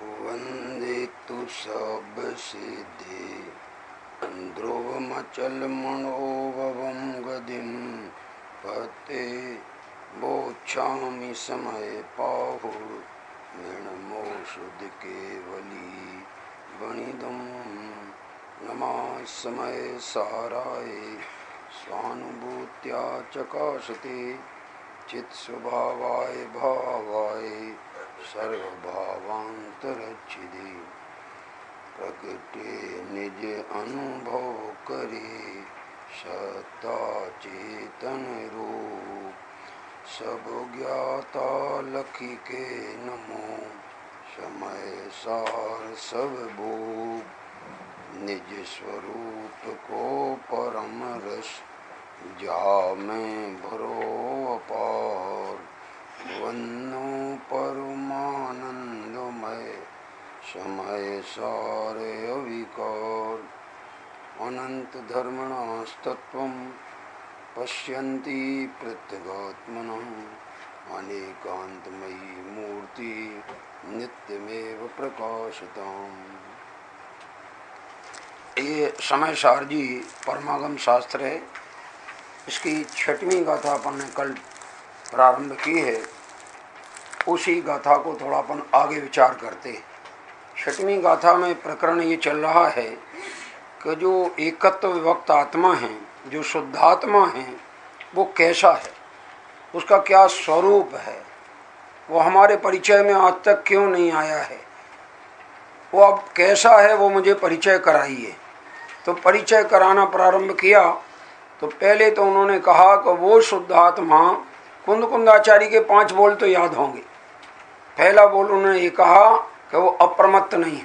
वंदितु सब सिद्धि ध्रुवमचल मनोभवं गदिं पते बोच्छामि समय पाहुर मृणमोषुध केवली वणिदं नमः समय साराय स्वानुभूत्या चकाशते चित्स्वभावाय भावाय सर्वभावांतरच्छिदे प्रकटे निज अनुभव करे सत्ता चेतन रूप सब ज्ञाता लखी के नमो समय सार सब भूप निज स्वरूप को परम रस जा में भरो अपार वन्नो परमानंदमय समय सारे अविकार अनंत धर्मणास्तत्वं पश्यन्ति प्रत्यगात्मनः अनेकांतमयी मूर्ति नित्यमेव प्रकाशताम्। ये समय सार जी परमागम शास्त्र है। इसकी 6वीं गाथा अपन ने कल प्रारंभ की है। उसी गाथा को थोड़ा अपन आगे विचार करते हैं। 6वीं गाथा में प्रकरण ये चल रहा है कि जो एकत्व विभक्त आत्मा है, जो शुद्धात्मा है, वो कैसा है, उसका क्या स्वरूप है, वो हमारे परिचय में आज तक क्यों नहीं आया है, वो अब कैसा है, वो मुझे परिचय कराइए। तो परिचय कराना प्रारंभ किया तो पहले तो उन्होंने कहा कि वो शुद्धात्मा, कुंद कुंदाचार्य के 5 बोल तो याद होंगे। पहला बोल उन्होंने ये कहा कि वो अप्रमत्त नहीं है,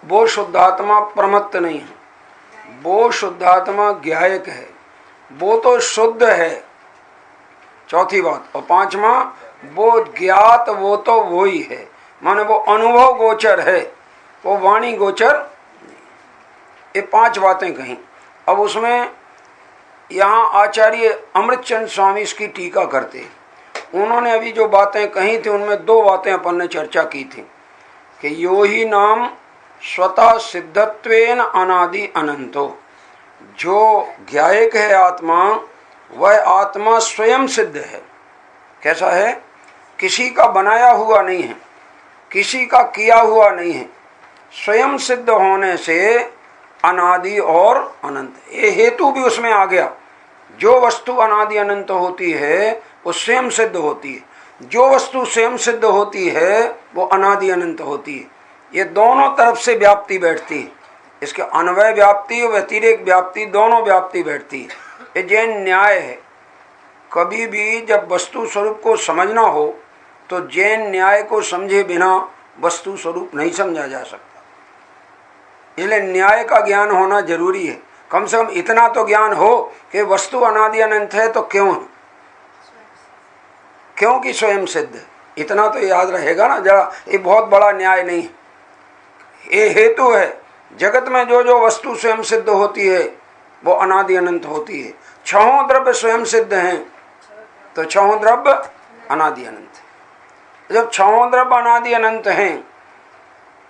वो शुद्धात्मा प्रमत्त नहीं है, वो शुद्धात्मा ज्ञायक है, वो तो शुद्ध है, चौथी बात। और 5वां, वो ज्ञात, वो तो वो ही है, माने वो अनुभव गोचर है, वो वाणी गोचर। ये 5 बातें कहीं। अब उसमें यहाँ आचार्य अमृतचंद स्वामी इसकी टीका करते हैं। उन्होंने अभी जो बातें कही थी उनमें 2 बातें अपन ने चर्चा की थी कि यो ही नाम स्वतः सिद्धत्वेन अनादि अनंतो, जो ज्ञायक है आत्मा, वह आत्मा स्वयं सिद्ध है। कैसा है? किसी का बनाया हुआ नहीं है, किसी का किया हुआ नहीं है, स्वयं सिद्ध होने से अनादि और अनंत। ये हेतु भी उसमें आ गया। जो वस्तु अनादि अनंत होती है वो स्वयं सिद्ध होती है, जो वस्तु स्वयं सिद्ध होती है वो अनादि अनंत होती है। ये दोनों तरफ से व्याप्ति बैठती है। इसके अन्वय व्याप्ति और व्यतिरेक व्याप्ति, दोनों व्याप्ति बैठती है। ये जैन न्याय है। कभी भी जब वस्तु स्वरूप को समझना हो तो जैन न्याय को समझे बिना वस्तु स्वरूप नहीं समझा जा सकता। इसलिए न्याय का ज्ञान होना जरूरी है। कम से कम इतना तो ज्ञान हो कि वस्तु अनादि अनंत है तो क्यों है, क्योंकि स्वयं सिद्ध है। इतना तो याद रहेगा ना जरा। ये बहुत बड़ा न्याय नहीं है, ये हेतु है। जगत में जो जो वस्तु स्वयं सिद्ध होती है वो अनादि अनंत होती है। 6 द्रव्य स्वयं सिद्ध हैं तो 6 द्रव्य अनादि अनंत है। जब 6 द्रव्य अनादि अनंत हैं,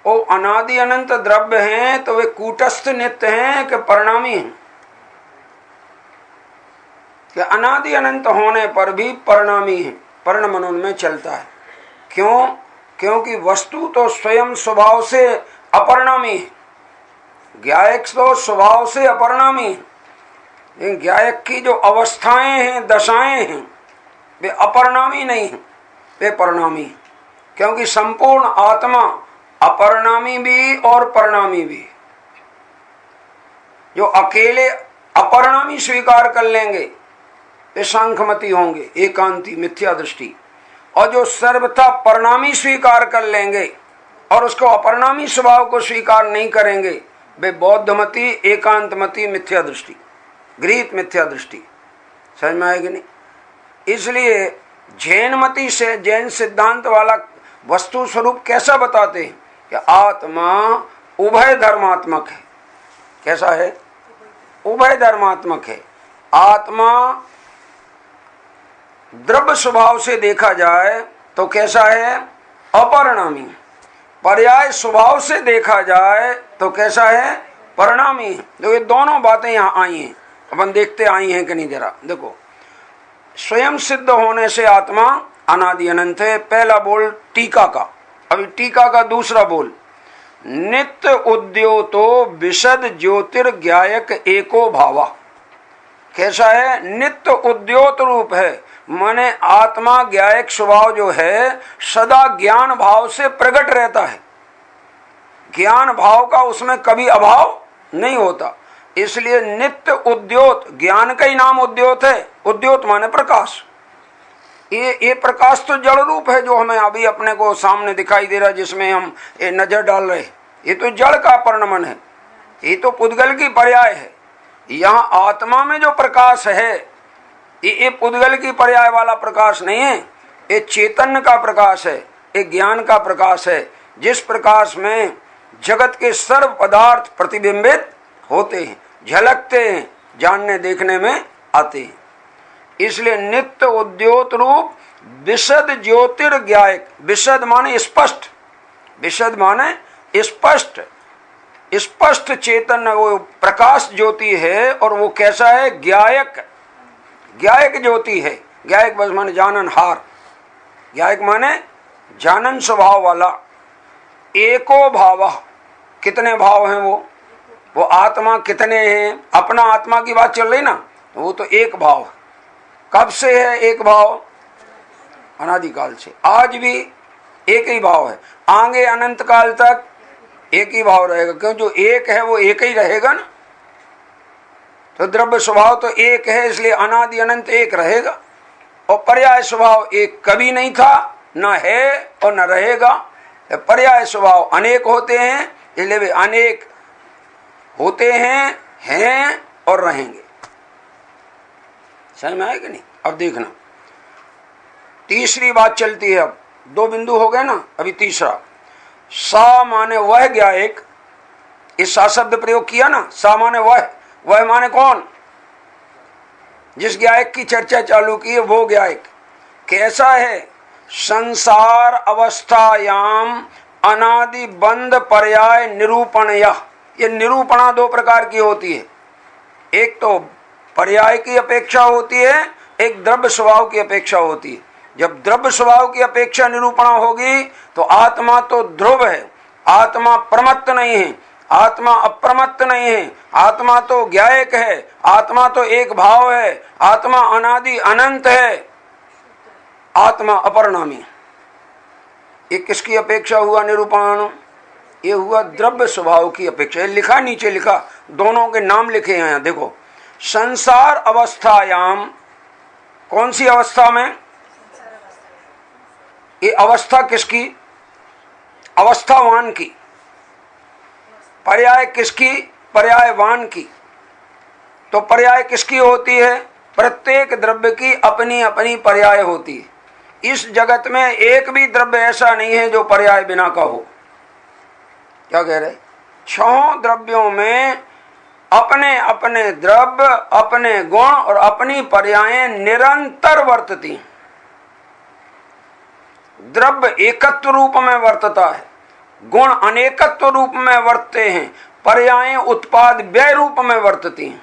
वो अनादि अनंत द्रव्य हैं, तो वे कूटस्थ नित्य हैं कि परिणामी हैं? कि अनादि अनंत होने पर भी परिणामी है, परिणाम उनमें चलता है। क्यों? क्योंकि वस्तु तो स्वयं स्वभाव से अपरिणामी है, ज्ञायक तो स्वभाव से अपरिणामी है। लेकिन ज्ञायक की जो अवस्थाएं हैं, दशाएं हैं, वे अपरिणामी नहीं हैं, वे परिणामी हैं। क्योंकि संपूर्ण आत्मा अपरिणामी भी और परिणामी भी। जो अकेले अपरिणामी स्वीकार कर लेंगे वे सांख्यमती होंगे, एकांती, मिथ्या दृष्टि। और जो सर्वथा परिणामी स्वीकार कर लेंगे और उसको अपरिणामी स्वभाव को स्वीकार नहीं करेंगे, वे बौद्धमती, एकांतमती, मिथ्या दृष्टि, गृहीत मिथ्या दृष्टि। समझ में आएगी नहीं? इसलिए जैनमती से, जैन सिद्धांत वाला वस्तु स्वरूप कैसा बताते हैं कि आत्मा उभय धर्मात्मक है। कैसा है? उभय धर्मात्मक है। आत्मा द्रव्य स्वभाव से देखा जाए तो कैसा है? अपरिणामी। पर्याय स्वभाव से देखा जाए तो कैसा है? परिणामी। तो ये दोनों बातें यहाँ आई हैं, अपन देखते आई हैं कि नहीं। जरा देखो, स्वयं सिद्ध होने से आत्मा अनादि अनंत है, पहला बोल टीका का। अभी टीका का दूसरा बोल, नित्य उद्योतो विशद ज्योतिर्ज्ञायक एको भावा। कैसा है? नित्य उद्योत रूप है, माने आत्मा ज्ञायक स्वभाव जो है सदा ज्ञान भाव से प्रकट रहता है, ज्ञान भाव का उसमें कभी अभाव नहीं होता। इसलिए नित्य उद्योत, ज्ञान का ही नाम उद्योत है। उद्योत माने प्रकाश। ये प्रकाश तो जड़ रूप है जो हमें अभी अपने को सामने दिखाई दे रहा है, जिसमें हम नजर डाल रहे हैं। ये तो जड़ का परिणमन है, ये तो पुद्गल की पर्याय है। यहाँ आत्मा में जो प्रकाश है ये पुद्गल की पर्याय वाला प्रकाश नहीं है, ये चैतन्य का प्रकाश है, ये ज्ञान का प्रकाश है, जिस प्रकाश में जगत के सर्व पदार्थ प्रतिबिंबित होते हैं, झलकते हैं, जानने देखने में आते हैं। इसलिए नित्य उद्योत रूप विशद ज्योतिर्ज्ञायक। विशद माने स्पष्ट, विशद माने स्पष्ट, स्पष्ट चेतन वो प्रकाश ज्योति है। और वो कैसा है? ज्ञायक, ज्ञायक ज्योति है। ज्ञायक बस माने जानन हार, ज्ञायक माने जानन स्वभाव वाला। एको भाव, कितने भाव हैं वो आत्मा कितने हैं? अपना आत्मा की बात चल रही ना, वो तो एक भाव। कब से है एक भाव? अनादिकाल से। आज भी एक ही भाव है, आगे अनंत काल तक एक ही भाव रहेगा, क्यों? जो एक है वो एक ही रहेगा ना। तो द्रव्य स्वभाव तो एक है, इसलिए अनादि अनंत एक रहेगा। और पर्याय स्वभाव एक कभी नहीं था, न है और न रहेगा। पर्याय स्वभाव अनेक होते हैं, इसलिए वे अनेक होते हैं और रहेंगे। समझ में आए कि नहीं? अब देखना, तीसरी बात चलती है। अब दो बिंदु हो गए ना, अभी तीसरा। सा माने वह ज्ञायक, इस सा शब्द प्रयोग किया ना। सा माने वह माने कौन? जिस ज्ञायक की चर्चा चालू की है वो ज्ञायक कैसा है? संसार अवस्थायाम अनादि बंध पर्याय निरूपण। ये निरूपणा दो प्रकार की होती है, एक तो पर्याय की अपेक्षा होती है, एक द्रव्य स्वभाव की अपेक्षा होती है। जब द्रव्य स्वभाव की अपेक्षा निरूपणा होगी तो आत्मा तो ध्रुव है, आत्मा प्रमत्त नहीं है, आत्मा अप्रमत्त नहीं है, आत्मा तो ज्ञायक है, आत्मा तो एक भाव है, आत्मा अनादि अनंत है, आत्मा अपरिणामी। ये किसकी अपेक्षा हुआ निरूपण? ये हुआ द्रव्य स्वभाव की अपेक्षा। लिखा, नीचे लिखा, दोनों के नाम लिखे हैं। देखो, संसार अवस्थायाम, कौन सी अवस्था में? ये अवस्था किसकी? अवस्थावान की। पर्याय किसकी? पर्यायवान की। तो पर्याय किसकी होती है? प्रत्येक द्रव्य की अपनी अपनी पर्याय होती है। इस जगत में एक भी द्रव्य ऐसा नहीं है जो पर्याय बिना का हो। क्या कह रहे? छहों द्रव्यों में अपने अपने द्रव्य, अपने गुण और अपनी पर्यायें निरंतर वर्तती। द्रव्य एकत्व रूप में वर्तता है, गुण अनेकत्व रूप में वर्तते हैं, पर्यायें उत्पाद व्यय रूप में वर्तती हैं।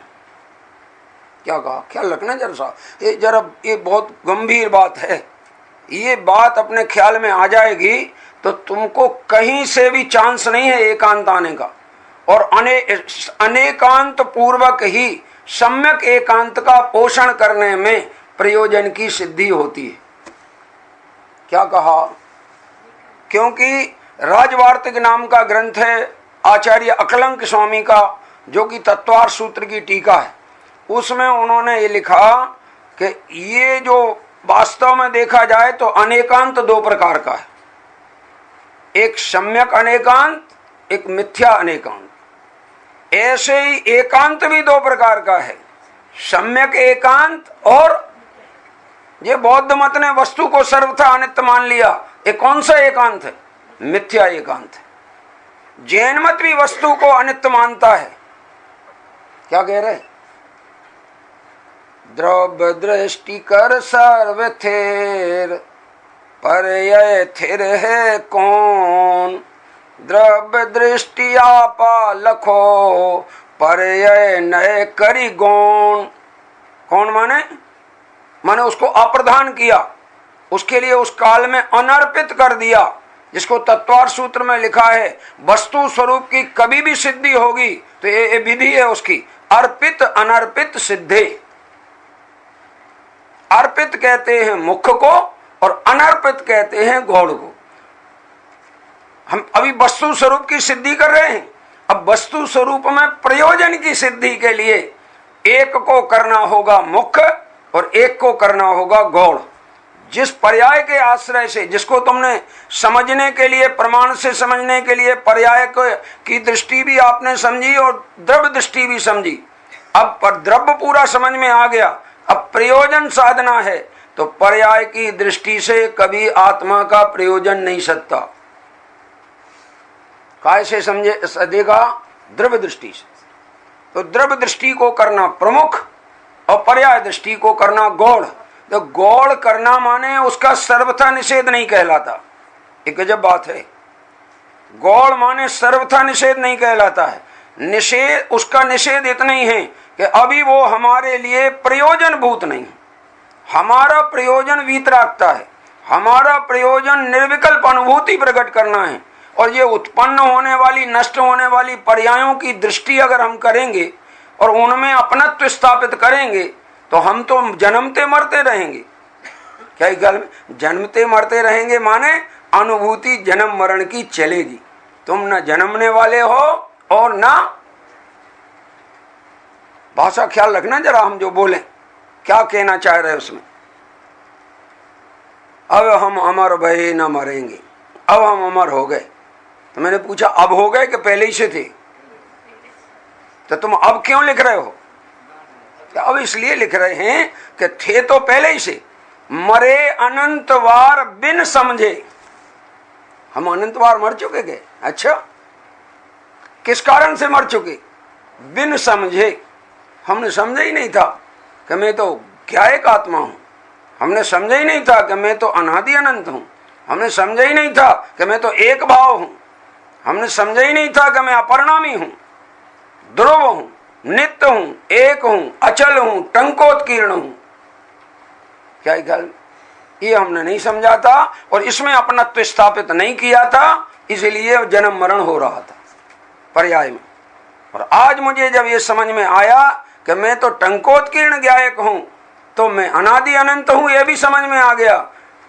क्या कहा? ख्याल रखना जरा सा, ये बहुत गंभीर बात है। ये बात अपने ख्याल में आ जाएगी तो तुमको कहीं से भी चांस नहीं है एकांत आने का। और अनेकांत पूर्वक ही सम्यक एकांत का पोषण करने में प्रयोजन की सिद्धि होती है। क्या कहा? क्योंकि राजवार्तिक नाम का ग्रंथ है आचार्य अकलंक स्वामी का, जो कि तत्वार्थ सूत्र की टीका है। उसमें उन्होंने ये लिखा कि ये जो वास्तव में देखा जाए तो अनेकांत दो प्रकार का है, एक सम्यक अनेकांत, एक मिथ्या अनेकांत। ऐसे ही एकांत भी दो प्रकार का है, सम्यक एकांत और ये बौद्ध मत ने वस्तु को सर्वथा अनित्य मान लिया, ये कौन सा एकांत है? मिथ्या एकांत है। जैन मत भी वस्तु को अनित्य मानता है। क्या कह रहे? द्रव्य दृष्टि कर सर्वथेर पर्यय थिर है कौन, द्रव्य दृष्टि आपा लखो, पर्यय नए करी गौण। कौन माने माने उसको अप्रधान किया, उसके लिए उस काल में अनर्पित कर दिया, जिसको तत्वार्थ सूत्र में लिखा है वस्तु स्वरूप की कभी भी सिद्धि होगी तो ये विधि है उसकी, अर्पित अनर्पित सिद्धि। अर्पित कहते हैं मुख्य को और अनर्पित कहते हैं गौड़ को। हम अभी वस्तु स्वरूप की सिद्धि कर रहे हैं, अब वस्तु स्वरूप में प्रयोजन की सिद्धि के लिए एक को करना होगा मुख्य और एक को करना होगा गौड़। जिस पर्याय के आश्रय से, जिसको तुमने समझने के लिए, प्रमाण से समझने के लिए पर्याय की दृष्टि भी आपने समझी और द्रव्य दृष्टि भी समझी, अब पर द्रव्य पूरा समझ में आ गया, अब प्रयोजन साधना है तो पर्याय की दृष्टि से कभी आत्मा का प्रयोजन नहीं सकता। कैसे समझे सदेगा? द्रव्य दृष्टि से। तो द्रव्य दृष्टि को करना प्रमुख और पर्याय दृष्टि को करना गौड़। तो गौड़ करना माने उसका सर्वथा निषेध नहीं कहलाता, एक गजब बात है। गौड़ माने सर्वथा निषेध नहीं कहलाता है। निषेध, उसका निषेध इतना ही है कि अभी वो हमारे लिए प्रयोजन भूत नहीं। हमारा प्रयोजन वीतरागता है, हमारा प्रयोजन निर्विकल्प अनुभूति प्रकट करना है। और ये उत्पन्न होने वाली, नष्ट होने वाली पर्यायों की दृष्टि अगर हम करेंगे और उनमें अपनत्व स्थापित करेंगे तो हम तो जन्मते मरते रहेंगे। क्या गल में जन्मते मरते रहेंगे माने अनुभूति जन्म मरण की चलेगी। तुम न जन्मने वाले हो और ना, भाषा ख्याल रखना जरा, हम जो बोले क्या कहना चाह रहे उसमें। अब हम अमर भये न मरेंगे, अब हम अमर हो गए। तो मैंने पूछा अब हो गए कि पहले ही से थे? तो तुम अब क्यों लिख रहे हो? अब इसलिए लिख रहे हैं कि थे तो पहले ही से। मरे अनंत बार बिन समझे। हम अनंत बार मर चुके गए। अच्छा, किस कारण से मर चुके? बिन समझे। हमने समझा ही नहीं था कि मैं तो क्या एक आत्मा हूं। हमने समझा ही नहीं था कि मैं तो अनादि अनंत हूं। हमने समझा ही नहीं था कि मैं तो एक भाव हूं। हमने समझा ही नहीं था कि मैं अपरिणामी हूं, ध्रुव हूं, नित्य हूं, एक हूं, अचल हूं, टंकोत्कीर्ण हूं। क्या गल? ये हमने नहीं समझा था और इसमें अपनत्व स्थापित नहीं किया था, इसलिए जन्म मरण हो रहा था पर्याय में। और आज मुझे जब ये समझ में आया कि मैं तो टंकोत्कीर्ण ज्ञायक हूं, तो मैं अनादि अनंत हूं, ये भी समझ में आ गया,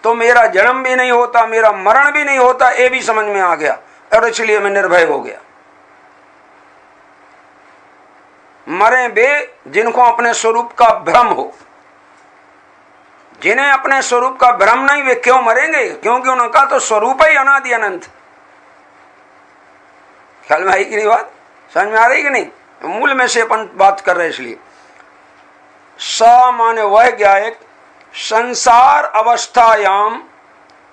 तो मेरा जन्म भी नहीं होता, मेरा मरण भी नहीं होता, ये भी समझ में आ गया। और इसलिए मैं निर्भय हो गया। मरे वे जिनको अपने स्वरूप का भ्रम हो। जिन्हें अपने स्वरूप का भ्रम नहीं, वे क्यों मरेंगे? क्योंकि उनका तो स्वरूप ही अनादि अनंत। ख्याल में आई कि नहीं बात? समझ में आ रही कि नहीं? मूल में से अपन बात कर रहे, इसलिए स माने वह ज्ञायक संसार अवस्थायाम।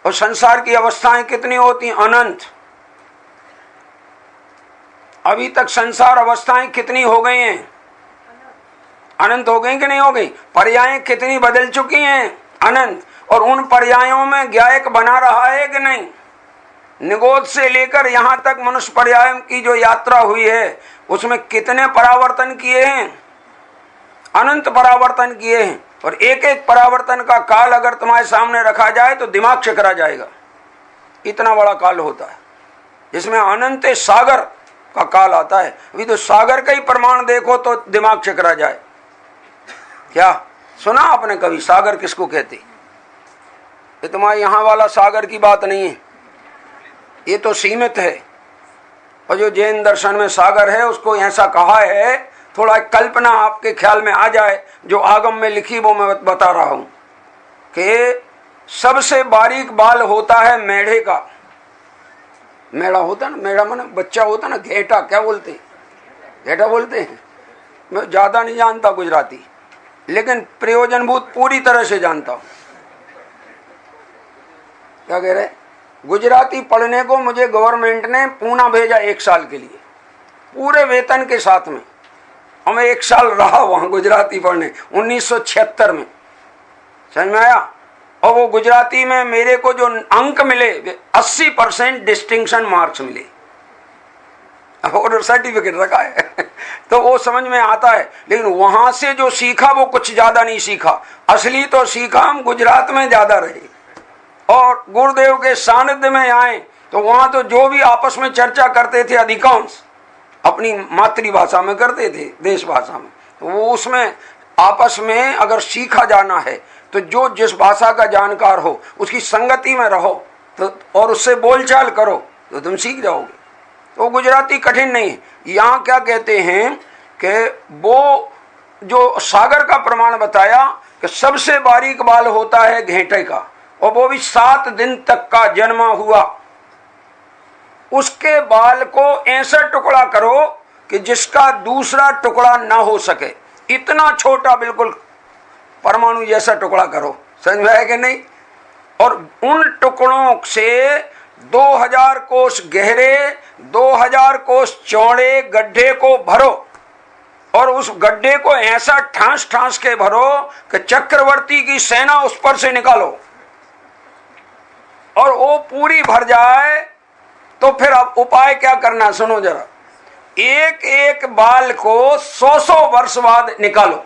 और संसार की अवस्थाएं कितनी होती? अनंत। अभी तक संसार अवस्थाएं कितनी हो गई हैं? अनंत हो गई कि नहीं हो गई? पर्यायें कितनी बदल चुकी हैं? अनंत। और उन पर्यायों में ज्ञायक बना रहा है कि नहीं? निगोद से लेकर यहां तक मनुष्य पर्याय की जो यात्रा हुई है उसमें कितने परावर्तन किए हैं? अनंत परावर्तन किए हैं। और एक एक परावर्तन का काल अगर तुम्हारे सामने रखा जाए तो दिमाग चकरा जाएगा। इतना बड़ा काल होता है जिसमें अनंत सागर का काल आता है। अभी तो सागर का ही प्रमाण देखो तो दिमाग चकरा जाए। क्या सुना आपने कभी सागर किसको कहते? ये तुम्हारे यहां वाला सागर की बात नहीं है, ये तो सीमित है। और जो जैन दर्शन में सागर है उसको ऐसा कहा है, थोड़ा कल्पना आपके ख्याल में आ जाए, जो आगम में लिखी वो मैं बता रहा हूं कि सबसे बारीक बाल होता है मेढ़े का। मेढ़ा होता ना, मेढ़ा माने बच्चा होता ना, घेटा क्या बोलते? घेटा बोलते हैं। मैं ज्यादा नहीं जानता गुजराती, लेकिन प्रयोजनभूत पूरी तरह से जानता हूं। क्या कह रहे? गुजराती पढ़ने को मुझे गवर्नमेंट ने पूना भेजा 1 साल के लिए, पूरे वेतन के साथ में। और मैं 1 साल रहा वहां गुजराती पढ़ने, 1976 में। समझ में आया? और वो गुजराती में मेरे को जो अंक मिले 80% डिस्टिंक्शन मार्क्स मिले और सर्टिफिकेट रखा है तो वो समझ में आता है। लेकिन वहां से जो सीखा वो कुछ ज्यादा नहीं सीखा, असली तो सीखा हम गुजरात में ज्यादा रहे और गुरुदेव के सानिध्य में आए तो वहां तो जो भी आपस में चर्चा करते थे अधिकांश अपनी मातृभाषा में करते थे, देश भाषा में। तो वो उसमें आपस में अगर सीखा जाना है तो जो जिस भाषा का जानकार हो उसकी संगति में रहो तो और उससे बोलचाल करो तो तुम सीख जाओगे। तो गुजराती कठिन नहीं है। यहाँ क्या कहते हैं कि वो जो सागर का प्रमाण बताया कि सबसे बारीक बाल होता है घेंटे का और वो भी 7 दिन तक का जन्मा हुआ, उसके बाल को ऐसा टुकड़ा करो कि जिसका दूसरा टुकड़ा ना हो सके, इतना छोटा बिल्कुल परमाणु जैसा टुकड़ा करो। समझ में आया कि नहीं? और उन टुकड़ों से 2000 कोस गहरे 2000 कोस चौड़े गड्ढे को भरो और उस गड्ढे को ऐसा ठांस ठांस के भरो कि चक्रवर्ती की सेना उस पर से निकालो और वो पूरी भर जाए। तो फिर अब उपाय क्या करना सुनो जरा, एक एक बाल को 100 वर्ष बाद निकालो।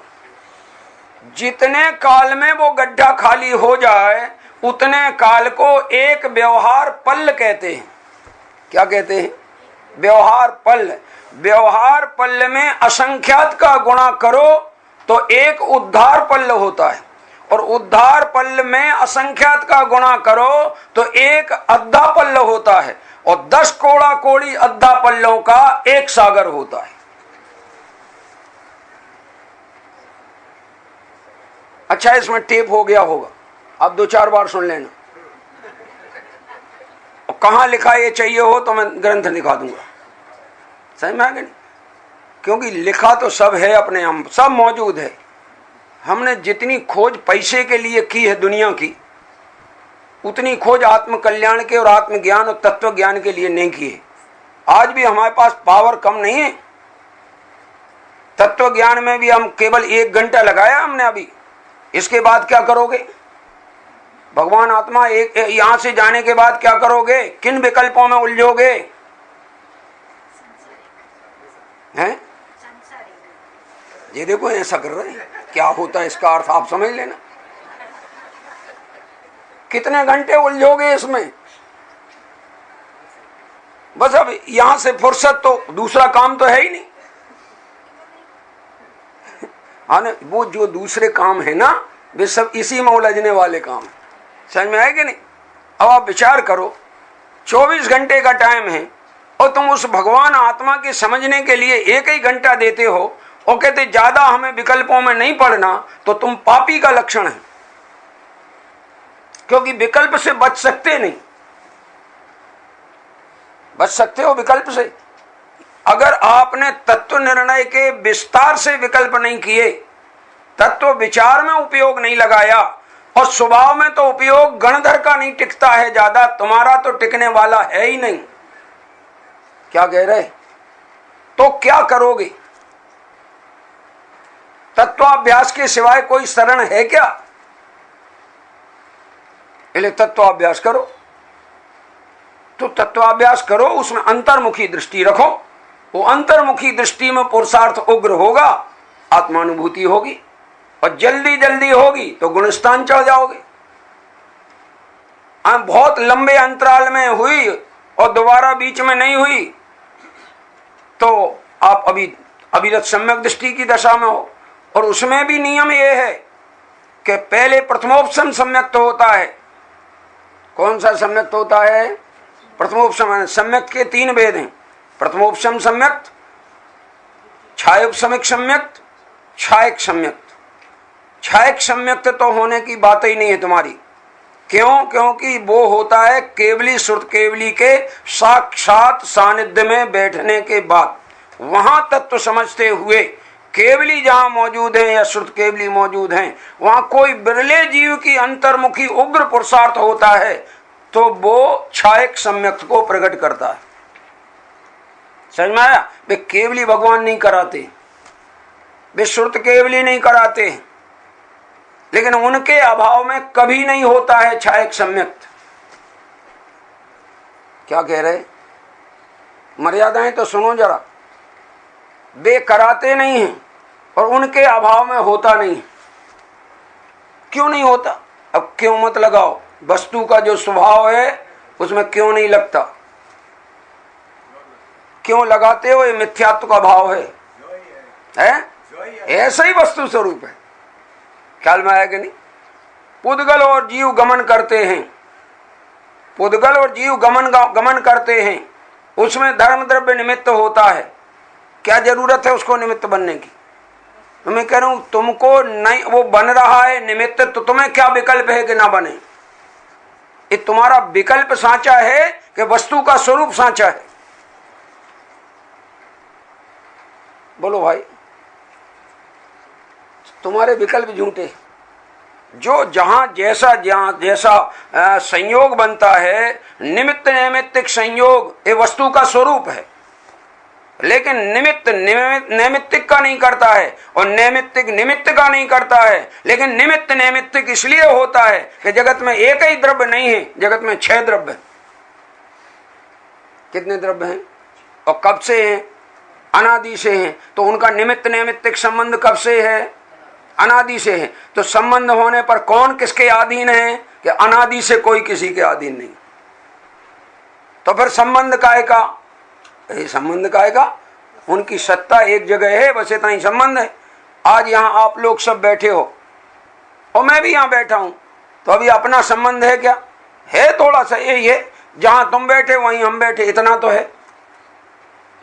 जितने काल में वो गड्ढा खाली हो जाए उतने काल को एक व्यवहार पल्ल कहते हैं। क्या कहते हैं? व्यवहार पल्ल। व्यवहार पल्ल में असंख्यात का गुणा करो तो एक उद्धार पल्ल होता है और उद्धार पल्ल में असंख्यात का गुणा करो तो एक अद्धा पल्ल होता है और 10 कोड़ा कोड़ी अद्धा पल्लों का एक सागर होता है। अच्छा, इसमें टेप हो गया होगा, अब 2-4 बार सुन लेना। और कहां लिखा ये चाहिए हो तो मैं ग्रंथ दिखा दूंगा। समझ में आ गया? क्योंकि लिखा तो सब है, अपने हम सब मौजूद है। हमने जितनी खोज पैसे के लिए की है दुनिया की, उतनी खोज आत्म कल्याण के और आत्मज्ञान और तत्व ज्ञान के लिए नहीं की है। आज भी हमारे पास पावर कम नहीं है। तत्व ज्ञान में भी हम केवल 1 घंटा लगाया हमने अभी। इसके बाद क्या करोगे? भगवान आत्मा एक यहां से जाने के बाद क्या करोगे? किन विकल्पों में उलझोगे? हैं? ये देखो ऐसा कर रहे हैं, क्या होता है इसका अर्थ आप समझ लेना। कितने घंटे उलझोगे इसमें? बस अब यहां से फुर्सत तो दूसरा काम तो है ही नहीं। वो जो दूसरे काम है ना वे सब इसी में उलझने वाले काम है। समझ में आए कि नहीं? अब आप विचार करो, 24 घंटे का टाइम है और तुम उस भगवान आत्मा के समझने के लिए 1 ही घंटा देते हो और कहते ज्यादा हमें विकल्पों में नहीं पड़ना, तो तुम पापी का लक्षण है। क्योंकि विकल्प से बच सकते नहीं। बच सकते हो विकल्प से अगर आपने तत्व निर्णय के विस्तार से विकल्प नहीं किए, तत्व विचार में उपयोग नहीं लगाया और स्वभाव में तो उपयोग गणधर का नहीं टिकता है ज्यादा, तुम्हारा तो टिकने वाला है ही नहीं। क्या कह रहे? तो क्या करोगे? तत्वाभ्यास के सिवाय कोई शरण है क्या? इसलिए तत्वाभ्यास करो। तो तत्वाभ्यास करो, उसमें अंतर्मुखी दृष्टि रखो। वो अंतर्मुखी दृष्टि में पुरुषार्थ उग्र होगा, आत्मानुभूति होगी और जल्दी जल्दी होगी तो गुणस्थान चढ़ जाओगे। बहुत लंबे अंतराल में हुई और दोबारा बीच में नहीं हुई तो आप अभी अविरत सम्यक दृष्टि की दशा में हो। और उसमें भी नियम यह है कि पहले प्रथमोपशम सम्यक तो होता है। कौन सा सम्यक तो होता है? प्रथमोपशम। सम्यक के 3 भेद हैं, प्रथमोपशम सम्यक, छायोपशमिक सम्यक, छायक सम्यक। छायक सम्यक तो होने की बात ही नहीं है तुम्हारी। क्यों? क्योंकि वो होता है केवली श्रुत केवली के साक्षात सानिध्य में बैठने के बाद। वहां तत्व समझते हुए केवली जहां मौजूद है या श्रुत केवली मौजूद हैं, वहां कोई बिरले जीव की अंतर्मुखी उग्र पुरुषार्थ होता है तो वो छायक सम्यक को प्रकट करता है। समझ में आया? वे केवली भगवान नहीं कराते, वे श्रुत केवली नहीं कराते, लेकिन उनके अभाव में कभी नहीं होता है छायक सम्यक्त। क्या कह रहे? मर्यादाएं तो सुनो जरा। वे कराते नहीं हैं और उनके अभाव में होता नहीं। क्यों नहीं होता? अब क्यों मत लगाओ, वस्तु का जो स्वभाव है उसमें क्यों नहीं लगता? क्यों लगाते हो? ये मिथ्यात्व का भाव है, ऐसा ही वस्तु स्वरूप है। ख्याल में आया कि नहीं? पुद्गल और जीव गमन करते हैं, पुद्गल और जीव गमन करते हैं, उसमें धर्म द्रव्य निमित्त होता है। क्या जरूरत है उसको निमित्त बनने की? तो मैं कह रहा हूं तुमको नहीं, वो बन रहा है निमित्त, तो तुम्हें क्या विकल्प है कि ना बने? ये तुम्हारा विकल्प सांचा है कि वस्तु का स्वरूप सांचा है? बोलो भाई, तुम्हारे विकल्प झूठे। जो जहां जैसा संयोग बनता है, निमित्त नैमित्तिक संयोग, ये वस्तु का स्वरूप है। लेकिन निमित्त नैमित्तिक का नहीं करता है और नैमित्तिक निमित्त का नहीं करता है। लेकिन निमित्त नैमित्तिक इसलिए होता है कि जगत में एक ही द्रव्य नहीं है, जगत में 6 द्रव्य हैं। कितने द्रव्य हैं और कब से हैं? अनादि से हैं। तो उनका निमित्त नैमित्तिक संबंध कब से है? अनादि से है। तो संबंध होने पर कौन किसके अधीन है? कि अनादि से कोई किसी के अधीन नहीं। तो फिर संबंध काहे का? ये संबंध काहे का? उनकी सत्ता एक जगह है, बस इतना ही संबंध है। आज यहाँ आप लोग सब बैठे हो और मैं भी यहाँ बैठा हूं, तो अभी अपना संबंध है क्या? है थोड़ा सा, यही है। जहां तुम बैठे वहीं हम बैठे, इतना तो है।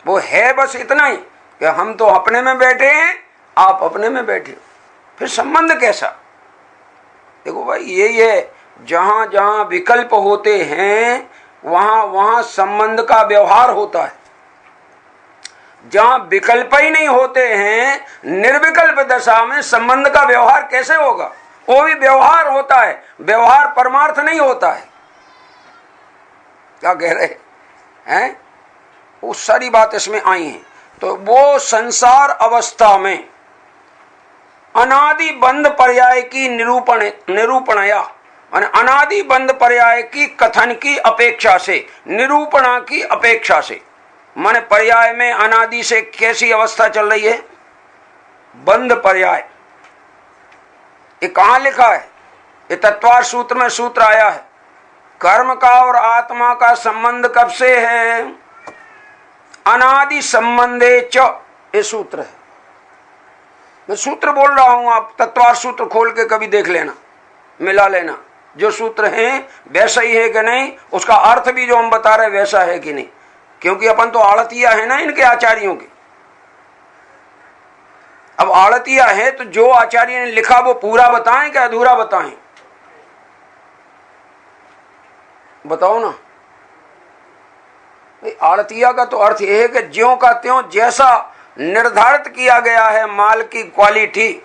वो है बस इतना ही कि हम तो अपने में बैठे हैं, आप अपने में बैठे हो। फिर संबंध कैसा? देखो भाई, यही है, जहां जहां विकल्प होते हैं वहां वहां संबंध का व्यवहार होता है। जहां विकल्प ही नहीं होते हैं, निर्विकल्प दशा में संबंध का व्यवहार कैसे होगा? वो भी व्यवहार होता है, व्यवहार परमार्थ नहीं होता है। क्या कह रहे हैं? वो सारी बात इसमें आई है। तो वो संसार अवस्था में अनादि बंध पर्याय की निरूपणया, अनादि बंध पर्याय की कथन की अपेक्षा से, निरूपणा की अपेक्षा से, माने पर्याय में अनादि से कैसी अवस्था चल रही है? बंध पर्याय। ये कहां लिखा है? ये तत्वार्थ सूत्र में सूत्र आया है। कर्म का और आत्मा का संबंध कब से है? अनादि संबंधे च, ये सूत्र है। मैं सूत्र बोल रहा हूं, आप तत्वार्थ सूत्र खोल के कभी देख लेना, मिला लेना। जो सूत्र हैं वैसा ही है कि नहीं, उसका अर्थ भी जो हम बता रहे वैसा है कि नहीं। क्योंकि अपन तो आड़तिया है ना इनके आचार्यों के। अब आड़तिया है तो जो आचार्य ने लिखा वो पूरा बताएं कि अधूरा बताएं? बताओ ना। आड़तिया का तो अर्थ यह है कि ज्यों का त्यों जैसा निर्धारित किया गया है माल की क्वालिटी,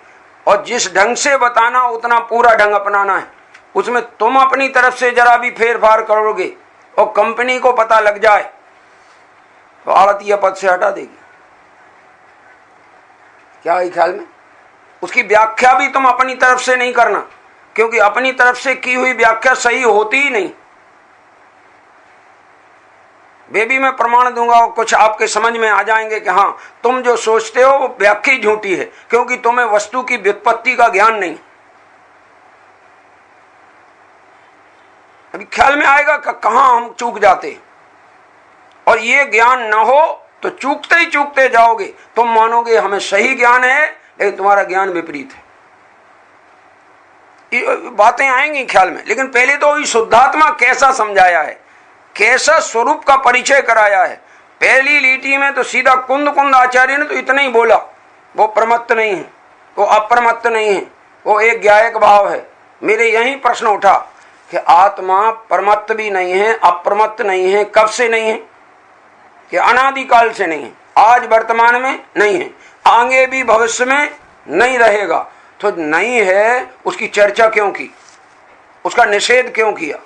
और जिस ढंग से बताना उतना पूरा ढंग अपनाना है। उसमें तुम अपनी तरफ से जरा भी फेरफार करोगे और कंपनी को पता लग जाए तो आड़तिया पद से हटा देगी। क्या है ख्याल में? उसकी व्याख्या भी तुम अपनी तरफ से नहीं करना, क्योंकि अपनी तरफ से की हुई व्याख्या सही होती ही नहीं। वे भी मैं प्रमाण दूंगा और कुछ आपके समझ में आ जाएंगे कि हाँ, तुम जो सोचते हो वो व्याख्या झूठी है, क्योंकि तुम्हें वस्तु की व्युत्पत्ति का ज्ञान नहीं। अभी ख्याल में आएगा कि कहां हम चूक जाते हैं। और ये ज्ञान न हो तो चूकते ही चूकते जाओगे। तुम मानोगे हमें सही ज्ञान है, लेकिन तुम्हारा ज्ञान विपरीत है। ये बातें आएंगी ख्याल में। लेकिन पहले तो ये शुद्धात्मा कैसा समझाया है, कैसा स्वरूप का परिचय कराया है। पहली लीटी में तो सीधा कुंद कुंद आचार्य ने तो इतना ही बोला, वो प्रमत्त नहीं है, वो अप्रमत्त नहीं है, वो एक ज्ञायक भाव है। मेरे यही प्रश्न उठा कि आत्मा प्रमत्त भी नहीं है, अप्रमत्त नहीं है। कब से नहीं है? कि अनादिकाल से नहीं है, आज वर्तमान में नहीं है, आगे भी भविष्य में नहीं रहेगा। तो नहीं है, उसकी चर्चा क्यों की? उसका निषेध क्यों किया?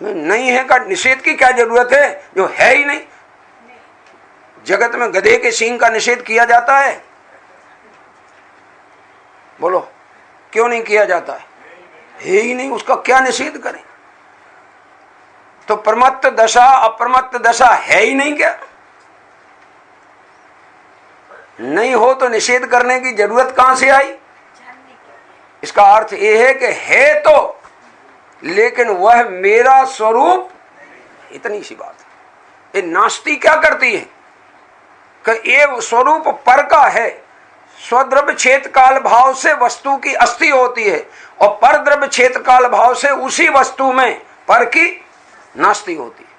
नहीं है का निषेध की क्या जरूरत है, जो है ही नहीं। जगत में गधे के सींग का निषेध किया जाता है? बोलो, क्यों नहीं किया जाता है ही नहीं, उसका क्या निषेध करें? तो प्रमत्त दशा अप्रमत्त दशा है ही नहीं क्या? नहीं हो तो निषेध करने की जरूरत कहां से आई? इसका अर्थ यह है कि है तो, लेकिन वह मेरा स्वरूप, इतनी सी बात है। ये नास्ती क्या करती है कि ये स्वरूप पर का है। स्वद्रव्य क्षेत्र काल भाव से वस्तु की अस्थि होती है और पर द्रव्य क्षेत्र काल भाव से उसी वस्तु में पर की नास्ति होती है।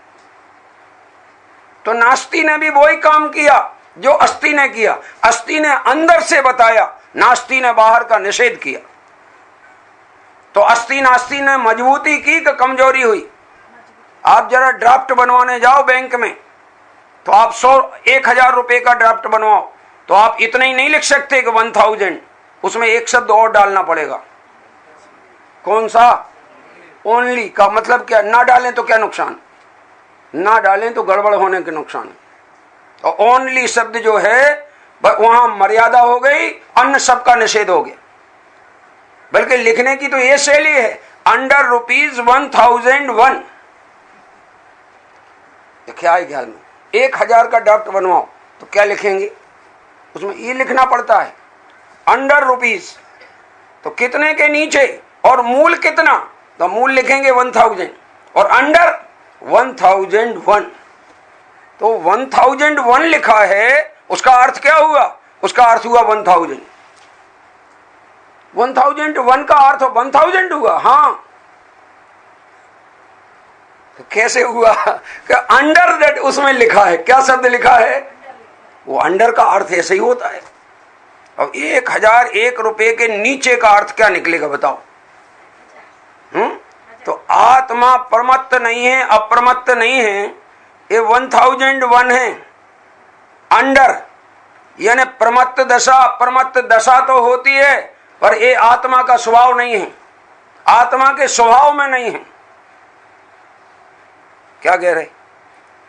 तो नास्ति ने भी वही काम किया जो अस्थि ने किया। अस्थि ने अंदर से बताया, नास्ति ने बाहर का निषेध किया। तो अस्थि नास्ति ने मजबूती की कि कमजोरी हुई? आप जरा ड्राफ्ट बनवाने जाओ बैंक में, तो आप 1,000 रुपए का ड्राफ्ट बनवाओ, तो आप इतना ही नहीं लिख सकते कि 1000, उसमें एक शब्द और डालना पड़ेगा। कौन सा? ओनली का मतलब क्या? ना डालें तो क्या नुकसान? ना डालें तो गड़बड़ होने के नुकसान है। और ओनली शब्द जो है वहां मर्यादा हो गई, अन्य सब का निषेध हो गया। बल्कि लिखने की तो ये शैली है, अंडर ₹1001। क्या है ख्याल में? 1000 का ड्राफ्ट बनवाओ तो क्या लिखेंगे? उसमें ये लिखना पड़ता है अंडर ₹, तो कितने के नीचे, और मूल कितना, तो मूल लिखेंगे 1000 और अंडर 1001। तो 1001 लिखा है, उसका अर्थ क्या हुआ? उसका अर्थ हुआ 1000। 1001 का अर्थ 1000 हुआ। हाँ, तो कैसे हुआ? कि अंडर दैट उसमें लिखा है। क्या शब्द लिखा है? वो अंडर का अर्थ ऐसे ही होता है। अब 1001 रुपए के नीचे का अर्थ क्या निकलेगा बताओ? तो आत्मा प्रमत्त नहीं है, अप्रमत्त नहीं है, ये 1001 है। अंडर यानी प्रमत्त दशा अप्रमत्त दशा तो होती है, पर ये आत्मा का स्वभाव नहीं है, आत्मा के स्वभाव में नहीं है। क्या कह रहे?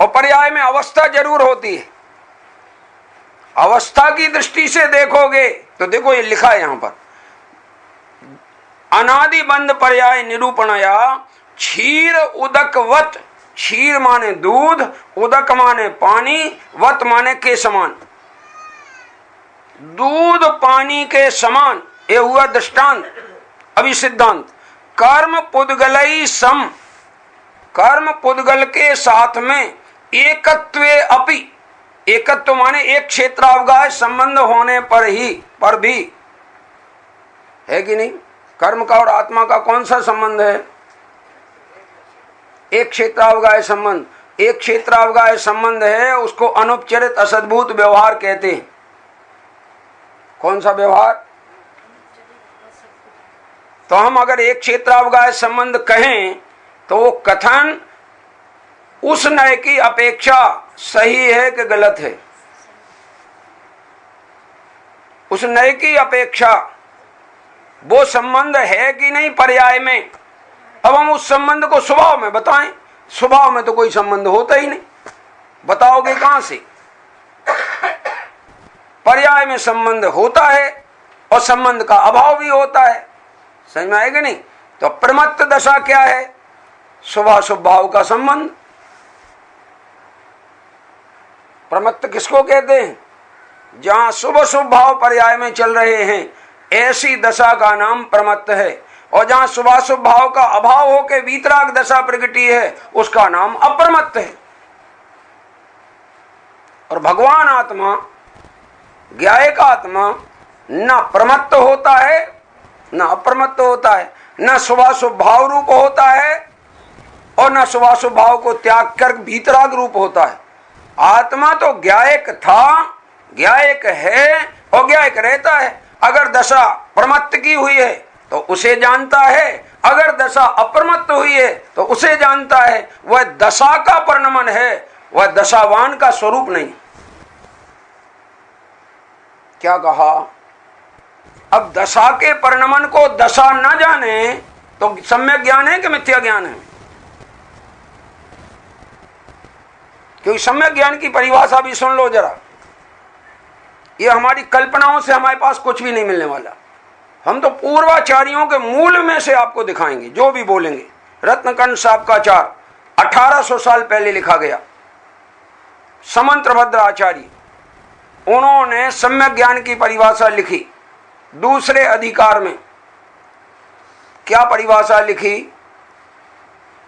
और पर्याय में अवस्था जरूर होती है। अवस्था की दृष्टि से देखोगे तो देखो ये लिखा है यहां पर, अनादि बंध पर्याय निरूपणया क्षीर उदकवत। क्षीर माने दूध, उदक माने पानी, वत माने के समान। दूध पानी के समान, ये हुआ दृष्टांत। अभी सिद्धांत, कर्म पुद्गलई सम, कर्म पुद्गल के साथ में एकत्वे अपि, एकत्व माने एक क्षेत्रावगाह संबंध होने पर भी है कि नहीं? कर्म का और आत्मा का कौन सा संबंध है? एक क्षेत्रावगाह संबंध। एक क्षेत्रावगाह संबंध है, उसको अनुपचरित असद्भूत व्यवहार कहते हैं। कौन सा व्यवहार? तो हम अगर एक क्षेत्रावगाह संबंध कहें तो वो कथन उस नय की अपेक्षा सही है कि गलत है? उस नय की अपेक्षा वो संबंध है कि नहीं पर्याय में? अब हम उस संबंध को स्वभाव में बताएं। स्वभाव में तो कोई संबंध होता ही नहीं, बताओगे कहां से? पर्याय में संबंध होता है और संबंध का अभाव भी होता है। समझ में आएगा नहीं? तो प्रमत्त दशा क्या है? शुभ स्वभाव का संबंध। प्रमत्त किसको कहते हैं? जहां शुभ स्वभाव पर्याय में चल रहे हैं, ऐसी दशा का नाम प्रमत्त है। और जहां शुभाशुभ भाव का अभाव होकर वीतराग दशा प्रगटी है, उसका नाम अप्रमत्त है। और भगवान आत्मा, ज्ञायक आत्मा, न प्रमत्त होता है न अप्रमत्त होता है, न शुभाशुभ भाव रूप होता है और न शुभाशुभ भाव को त्याग कर वीतराग रूप होता है। आत्मा तो ज्ञायक था, ज्ञायक है और ज्ञायक रहता है। अगर दशा प्रमत्त की हुई है तो उसे जानता है, अगर दशा अप्रमत्त हुई है तो उसे जानता है। वह दशा का परिणमन है, वह दशावान का स्वरूप नहीं। क्या कहा? अब दशा के परिणमन को दशा न जाने तो सम्यक ज्ञान है कि मिथ्या ज्ञान है? क्योंकि सम्यक ज्ञान की परिभाषा भी सुन लो जरा। ये हमारी कल्पनाओं से हमारे पास कुछ भी नहीं मिलने वाला। हम तो पूर्वाचार्यों के मूल में से आपको दिखाएंगे जो भी बोलेंगे। रत्नकंठ साहब का आचार 1800 साल पहले लिखा गया, समंत्रभद्र आचार्य, उन्होंने सम्यक ज्ञान की परिभाषा लिखी। दूसरे अधिकार में क्या परिभाषा लिखी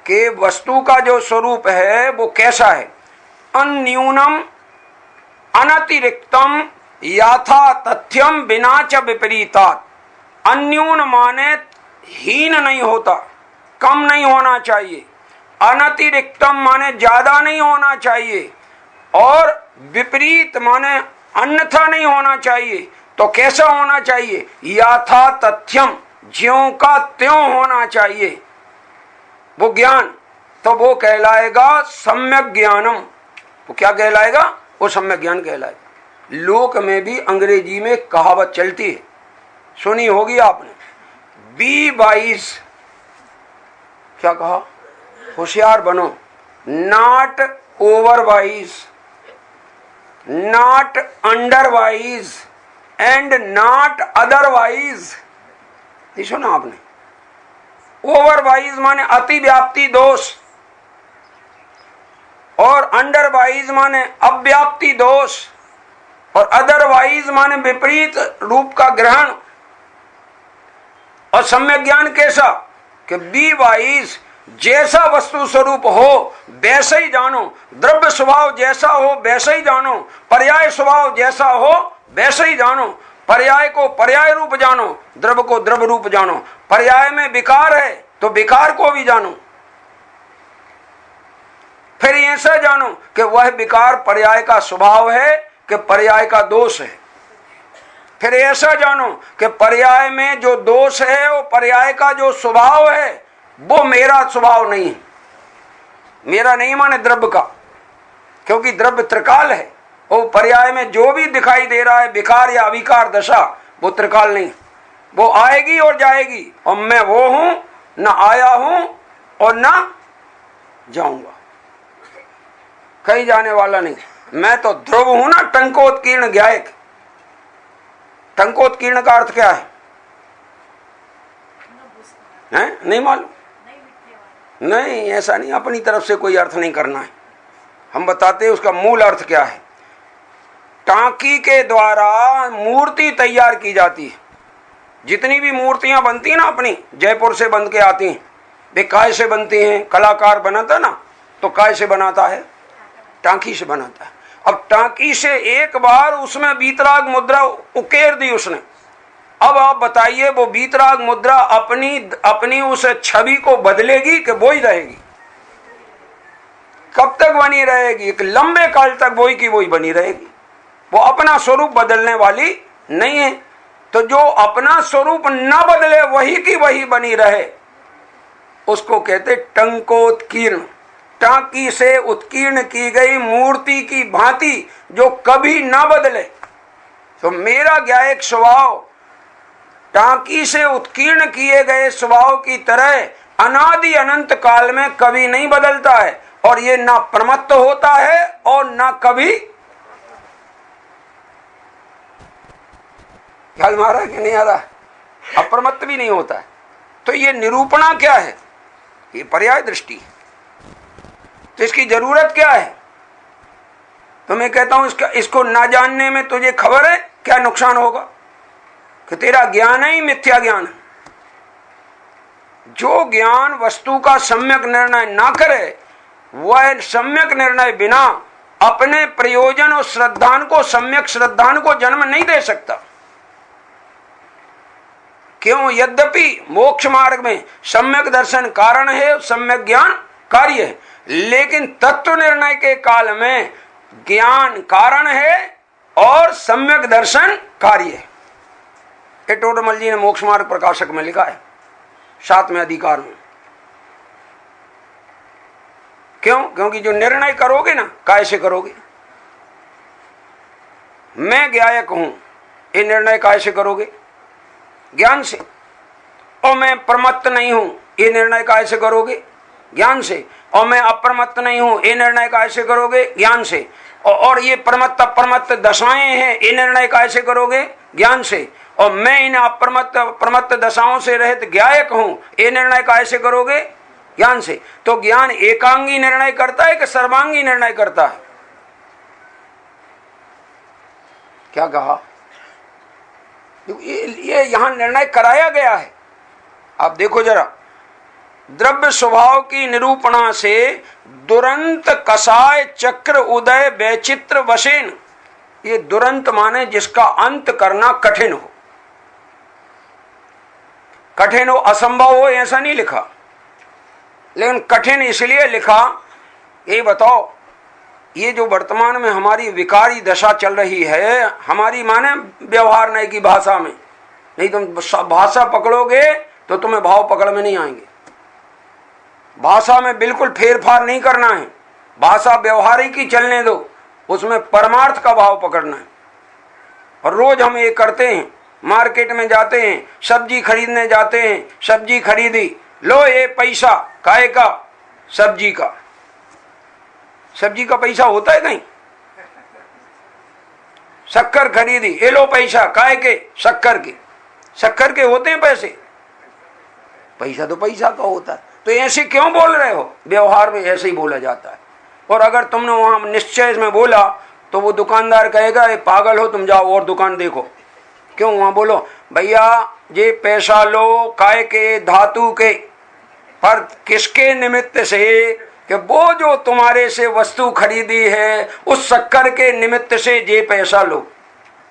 कि वस्तु का जो स्वरूप है वो कैसा है, अन्यूनम अनतिरिक्तम याथा तथ्यम बिना च विपरीतात। अन्यून माने हीन नहीं होता, कम नहीं होना चाहिए, अनतिरिक्तम माने ज्यादा नहीं होना चाहिए, और विपरीत माने अन्यथा नहीं होना चाहिए। तो कैसा होना चाहिए, याथा तथ्यम, ज्यों का त्यों होना चाहिए वो ज्ञान। तो वो कहलाएगा सम्यक ज्ञानम। वो क्या कहलाएगा, वो सम्यक ज्ञान कहलाएगा। लोक में भी अंग्रेजी में कहावत चलती है, सुनी होगी आपने, बी वाइज, क्या कहा, होशियार बनो, not over wise, not under wise and not otherwise. नहीं सुना आपने? ओवरवाइज माने अति व्याप्ति दोष, और अंडरवाइज माने अव्याप्ति दोष, और अदरवाइज माने विपरीत रूप का ग्रहण। और सम्यक ज्ञान कैसा कि बी वाइज, जैसा वस्तु स्वरूप हो वैसे ही जानो, द्रव्य स्वभाव जैसा हो वैसे ही जानो, पर्याय स्वभाव जैसा हो वैसे ही जानो, पर्याय को पर्याय रूप जानो, द्रव्य को द्रव्य रूप जानो, पर्याय में विकार है तो विकार को भी जानो, फिर ऐसा जानो कि वह विकार पर्याय का स्वभाव है कि पर्याय का दोष है, फिर ऐसा जानो कि पर्याय में जो दोष है वो पर्याय का जो स्वभाव है वो मेरा स्वभाव नहीं है। मेरा नहीं माने द्रव्य का, क्योंकि द्रव्य त्रिकाल है, वो पर्याय में जो भी दिखाई दे रहा है विकार या अविकार दशा, वो त्रिकाल नहीं, वो आएगी और जाएगी, और मैं वो हूं, न आया हूं और न जाऊंगा, कहीं जाने वाला नहीं। मैं तो ध्रुव हूं ना, टंकोत्कीर्ण ज्ञायक। टंकोत्कीर्ण का अर्थ क्या है? नहीं मालूम? नहीं, ऐसा नहीं, अपनी तरफ से कोई अर्थ नहीं करना है, हम बताते हैं उसका मूल अर्थ क्या है। टांकी के द्वारा मूर्ति तैयार की जाती है। जितनी भी मूर्तियां बनती हैं ना अपनी, जयपुर से बन के आती हैं, वे काय से बनती हैं? कलाकार बनाता ना तो काय से बनाता है? टांकी से बनाता है। अब टांकी से एक बार उसमें वीतराग मुद्रा उकेर दी उसने, अब आप बताइए वो वीतराग मुद्रा अपनी उस छवि को बदलेगी कि वो ही रहेगी? कब तक बनी रहेगी? एक लंबे काल तक वही की वही बनी रहेगी, वो अपना स्वरूप बदलने वाली नहीं है। तो जो अपना स्वरूप न बदले वही की वही बनी रहे, उसको कहते टंकोत्कीर्ण। टांकी से उत्कीर्ण की गई मूर्ति की भांति जो कभी न बदले। तो मेरा ज्ञायक स्वभाव टांकी से उत्कीर्ण किए गए स्वभाव की तरह अनादि अनंत काल में कभी नहीं बदलता है, और ये ना प्रमत्त होता है और ना कभी, ख्याल मारा कि नहीं आ रहा, अप्रमत्त भी नहीं होता है। तो ये निरूपणा क्या है? ये पर्याय दृष्टि। तो इसकी जरूरत क्या है? तो मैं कहता हूं इसको ना जानने में तुझे खबर है क्या नुकसान होगा? कि तेरा ज्ञान ही मिथ्या ज्ञान है। जो ज्ञान वस्तु का सम्यक निर्णय ना करे, वह सम्यक निर्णय बिना अपने प्रयोजन और श्रद्धान को, सम्यक श्रद्धान को जन्म नहीं दे सकता। क्यों? यद्यपि मोक्ष मार्ग में सम्यक दर्शन कारण है, सम्यक ज्ञान कार्य है, लेकिन तत्व निर्णय के काल में ज्ञान कारण है और सम्यक दर्शन कार्य है। ये टोडरमल जी ने मोक्ष मार्ग प्रकाशक में लिखा है, 7वें अधिकार में। क्यों? क्योंकि जो निर्णय करोगे ना, काय से करोगे? मैं ज्ञायक हूं, ये निर्णय काय से करोगे? ज्ञान से। और मैं प्रमत्त नहीं हूं, ये निर्णय काय से करोगे? ज्ञान से। और मैं अप्रमत्त नहीं हूं, ये निर्णय काय से करोगे? ज्ञान से। और ये प्रमत्त अप्रमत्त दशाएं हैं, ये निर्णय काय से करोगे? ज्ञान से। और मैं इन अप्रमत्त दशाओं से रहित ज्ञायक हूं, ये निर्णय कैसे करोगे? ज्ञान से। तो ज्ञान एकांगी निर्णय करता है कि सर्वांगी निर्णय करता है? क्या कहा? ये यहां निर्णय कराया गया है। आप देखो जरा, द्रव्य स्वभाव की निरूपणा से दुरंत कसाय चक्र उदय वैचित्र वशेन, ये दुरंत माने जिसका अंत करना कठिन हो। कठिन हो, असंभव हो, ऐसा नहीं लिखा, लेकिन कठिन इसलिए लिखा। ये बताओ, ये जो वर्तमान में हमारी विकारी दशा चल रही है, हमारी माने व्यवहार नहीं की भाषा में, नहीं तुम भाषा पकड़ोगे तो तुम्हें भाव पकड़ में नहीं आएंगे। भाषा में बिल्कुल फेरफार नहीं करना है, भाषा व्यवहारिक ही चलने दो, उसमें परमार्थ का भाव पकड़ना है। और रोज हम ये करते हैं, मार्केट में जाते हैं, सब्जी खरीदने जाते हैं, सब्जी खरीदी, लो ये पैसा काहे का? सब्जी का। सब्जी का पैसा होता है कहीं? शक्कर खरीदी, ये लो पैसा काहे के? शक्कर के। शक्कर के होते हैं पैसे? पैसा तो पैसा का होता है। तो ऐसे क्यों बोल रहे हो? व्यवहार में ऐसे ही बोला जाता है। और अगर तुमने वहां निश्चय में बोला तो वो दुकानदार कहेगा ये पागल हो, तुम जाओ और दुकान देखो। क्यों वहां बोलो भैया ये पैसा लो काय के? धातु के। पर किसके निमित्त से? कि वो जो तुम्हारे से वस्तु खरीदी है उस शक्कर के निमित्त से ये पैसा लो।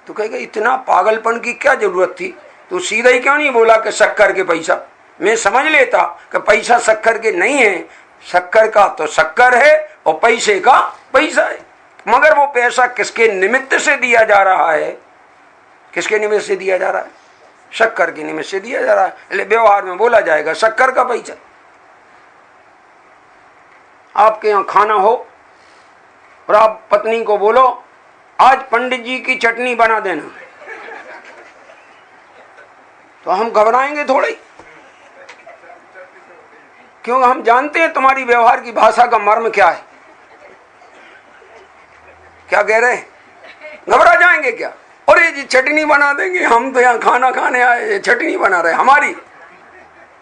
तो कहेगा इतना पागलपन की क्या जरूरत थी? तो सीधा ही क्यों नहीं बोला कि शक्कर के पैसा? मैं समझ लेता कि पैसा शक्कर के नहीं है, शक्कर का तो शक्कर है और पैसे का पैसा है। मगर वो पैसा किसके निमित्त से दिया जा रहा है? किसके निमित्त से दिया जा रहा है? शक्कर के निमित्त से दिया जा रहा है। इसलिए व्यवहार में बोला जाएगा शक्कर का पैसा। आपके यहाँ खाना हो और आप पत्नी को बोलो आज पंडित जी की चटनी बना देना, तो हम घबराएंगे थोड़ी, क्योंकि हम जानते हैं तुम्हारी व्यवहार की भाषा का मर्म क्या है। क्या कह रहे हैं? घबरा जाएंगे क्या? और ये चटनी बना देंगे, हम तो यहाँ खाना खाने आए, चटनी बना रहे हमारी।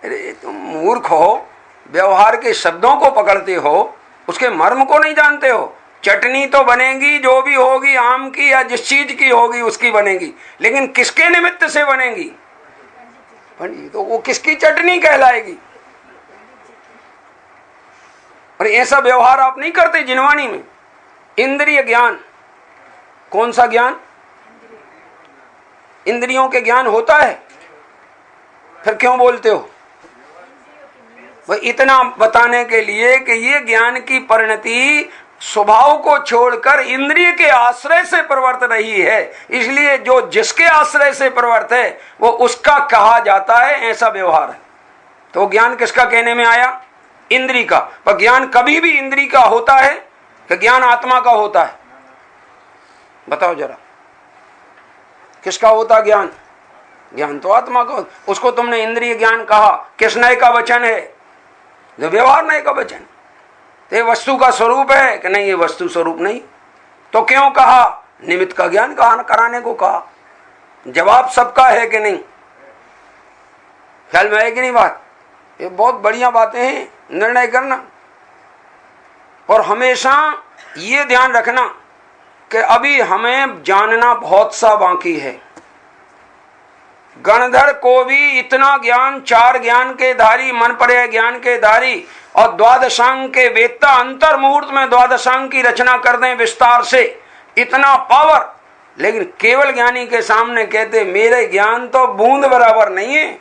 अरे तुम मूर्ख हो, व्यवहार के शब्दों को पकड़ते हो, उसके मर्म को नहीं जानते हो। चटनी तो बनेगी जो भी होगी, आम की या जिस चीज की होगी उसकी बनेगी, लेकिन किसके निमित्त से बनेगी? तो वो किसकी चटनी कहलाएगी? और ऐसा व्यवहार आप नहीं करते जिनवाणी में। इंद्रिय ज्ञान, कौन सा ज्ञान? इंद्रियों के ज्ञान होता है, फिर क्यों बोलते हो? वह इतना बताने के लिए कि ये ज्ञान की परिणति स्वभाव को छोड़कर इंद्रिय के आश्रय से प्रवर्त रही है, इसलिए जो जिसके आश्रय से प्रवर्त है वो उसका कहा जाता है, ऐसा व्यवहार है। तो ज्ञान किसका कहने में आया? इंद्रिय का। पर ज्ञान कभी भी इंद्रिय का होता है कि ज्ञान आत्मा का होता है? बताओ जरा, किसका होता ज्ञान? ज्ञान तो आत्मा का। उसको तुमने इंद्रिय ज्ञान कहा, किस नए का वचन है? जो व्यवहार नए का वचन। तो ये वस्तु का स्वरूप है कि नहीं? ये वस्तु स्वरूप नहीं। तो क्यों कहा? निमित्त का ज्ञान कराने को कहा। जवाब सबका है कि नहीं? ख्याल में है कि नहीं बात? ये बहुत बढ़िया बातें हैं, निर्णय करना। और हमेशा ये ध्यान रखना कि अभी हमें जानना बहुत सा बाकी है। गणधर को भी इतना ज्ञान, चार ज्ञान के धारी, मन पर्याय ज्ञान के धारी और द्वादशांग के वेत्ता, अंतर मुहूर्त में द्वादशांग की रचना कर दें विस्तार से, इतना पावर, लेकिन केवल ज्ञानी के सामने कहते मेरे ज्ञान तो बूंद बराबर नहीं है।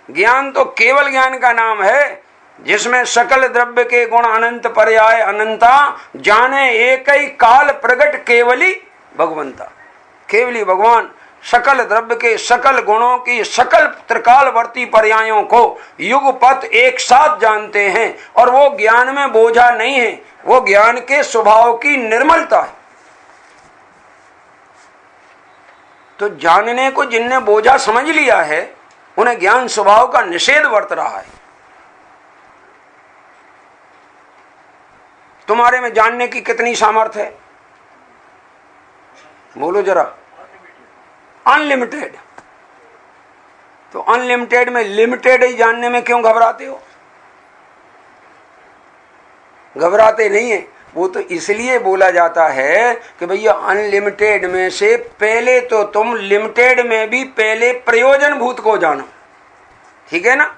ज्ञान तो केवल ज्ञान का नाम है जिसमें सकल द्रव्य के गुण अनंत पर्याय अनंता, जाने एक ही काल प्रगट केवली भगवंता। केवली भगवान सकल द्रव्य के सकल गुणों की सकल त्रिकालवर्ती पर्यायों को युगपथ एक साथ जानते हैं। और वो ज्ञान में बोझा नहीं है, वो ज्ञान के स्वभाव की निर्मलता है। तो जानने को जिनने बोझा समझ लिया है उन्हें ज्ञान स्वभाव का निषेध वर्त रहा है। तुम्हारे में जानने की कितनी सामर्थ्य है? बोलो जरा। अनलिमिटेड। तो अनलिमिटेड में लिमिटेड ही जानने में क्यों घबराते हो? घबराते नहीं है। वो तो इसलिए बोला जाता है कि भैया अनलिमिटेड में से पहले तो तुम लिमिटेड में भी पहले प्रयोजन भूत को जानो, ठीक है ना।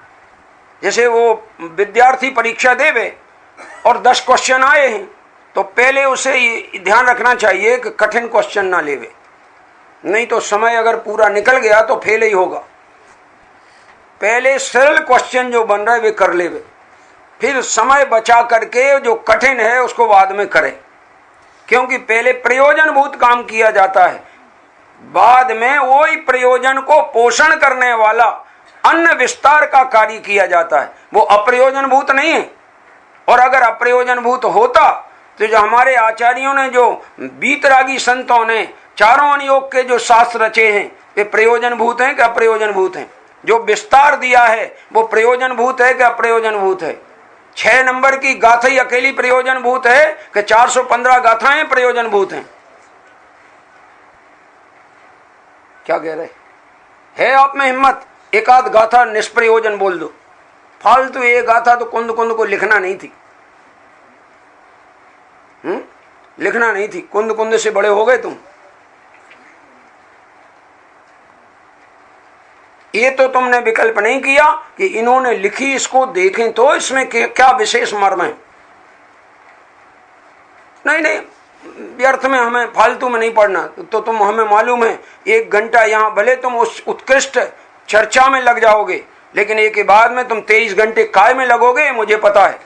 जैसे वो विद्यार्थी परीक्षा देवे और 10 क्वेश्चन आए हैं, तो पहले उसे ध्यान रखना चाहिए कि कठिन क्वेश्चन ना लेवे, नहीं तो समय अगर पूरा निकल गया तो फेल ही होगा। पहले सरल क्वेश्चन जो बन रहा है वे कर लेवे, फिर समय बचा करके जो कठिन है उसको बाद में करें, क्योंकि पहले प्रयोजन भूत काम किया जाता है, बाद में वही प्रयोजन को पोषण करने वाला अन्न विस्तार का कार्य किया जाता है। वो अप्रयोजन भूत नहीं है। और अगर अप्रयोजन भूत होता तो जो हमारे आचार्यों ने, जो बीतरागी संतों ने चारों अनुयोग के जो शास्त्र रचे हैं, वे प्रयोजन भूत हैं कि अप्रयोजन भूत हैं? जो विस्तार दिया है वो प्रयोजन भूत है कि अप्रयोजन भूत है? 6 नंबर की गाथा ही अकेली प्रयोजन भूत है कि 415 गाथाएं प्रयोजन भूत हैं? क्या कह रहे है? आप में हिम्मत, एक आध गाथा निष्प्रयोजन बोल दो। फालतू ये गाथा तो कुंद कुंद को लिखना नहीं थी, लिखना नहीं थी। कुंद कुंद से बड़े हो गए तुम। ये तो तुमने विकल्प नहीं किया कि इन्होंने लिखी, इसको देखें तो इसमें क्या विशेष मर्म है। नहीं नहीं, व्यर्थ में, हमें फालतू में नहीं पढ़ना। तो तुम, हमें मालूम है 1 घंटा यहाँ भले तुम उस उत्कृष्ट चर्चा में लग जाओगे, लेकिन एक के बाद में तुम 23 घंटे काय में लगोगे, मुझे पता है।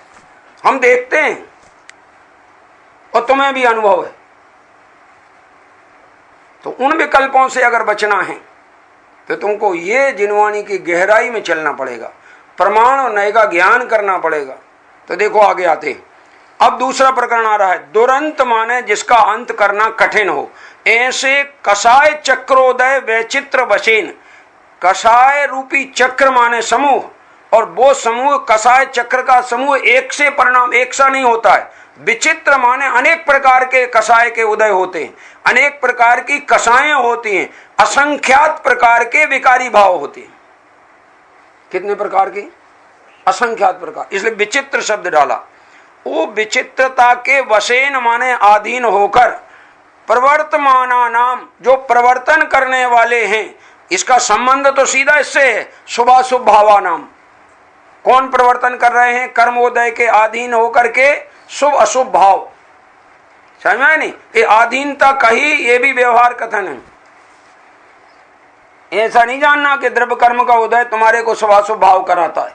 हम देखते हैं और तुम्हें भी अनुभव है। तो उन विकल्पों से अगर बचना है तो तुमको ये जिनवाणी की गहराई में चलना पड़ेगा, प्रमाण और नय का ज्ञान करना पड़ेगा। तो देखो आगे आते हैं। अब दूसरा प्रकरण आ रहा है। दुरंत माने जिसका अंत करना कठिन हो, ऐसे कषाय चक्रोदय वैचित्र वशेन। कषाय रूपी चक्र माने समूह, और वो समूह, कषाय चक्र का समूह एक से परिणाम एक सा नहीं होता है। विचित्र माने अनेक प्रकार के कषाय के उदय होते हैं, अनेक प्रकार की कषाएं होती हैं, असंख्यात प्रकार के विकारी भाव होते हैं। कितने प्रकार के? असंख्यात प्रकार, इसलिए विचित्र शब्द डाला। वो विचित्रता के वशेन माने अधीन होकर, प्रवर्तमाना नाम, जो प्रवर्तन करने वाले हैं। इसका संबंध तो सीधा इससे है, शुभाशुभ भावा नाम। कौन प्रवर्तन कर रहे हैं? कर्मोदय के अधीन होकर के शुभ अशुभ भाव। समझ में नहीं? ये अधीनता कही, ये भी व्यवहार कथन है। ऐसा नहीं जानना कि द्रव्य कर्म का उदय तुम्हारे को शुभाशुभ भाव कराता है,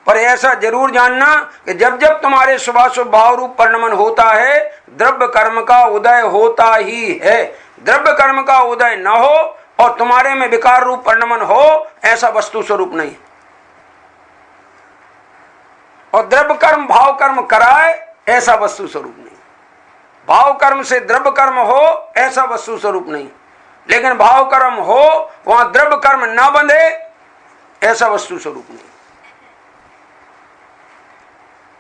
पर ऐसा जरूर जानना कि जब जब तुम्हारे शुभाशुभ भाव रूप परिणमन होता है, द्रव्य कर्म का उदय होता ही है। द्रव्य कर्म का उदय न हो और तुम्हारे में विकार रूप परिणमन हो, ऐसा वस्तु स्वरूप नहीं। और द्रव्य कर्म भाव कर्म कराए, ऐसा वस्तु स्वरूप नहीं। भाव कर्म से द्रव्य कर्म हो, ऐसा वस्तु स्वरूप नहीं। लेकिन भाव कर्म हो, वहां द्रव्य कर्म ना बंधे, ऐसा वस्तु स्वरूप नहीं।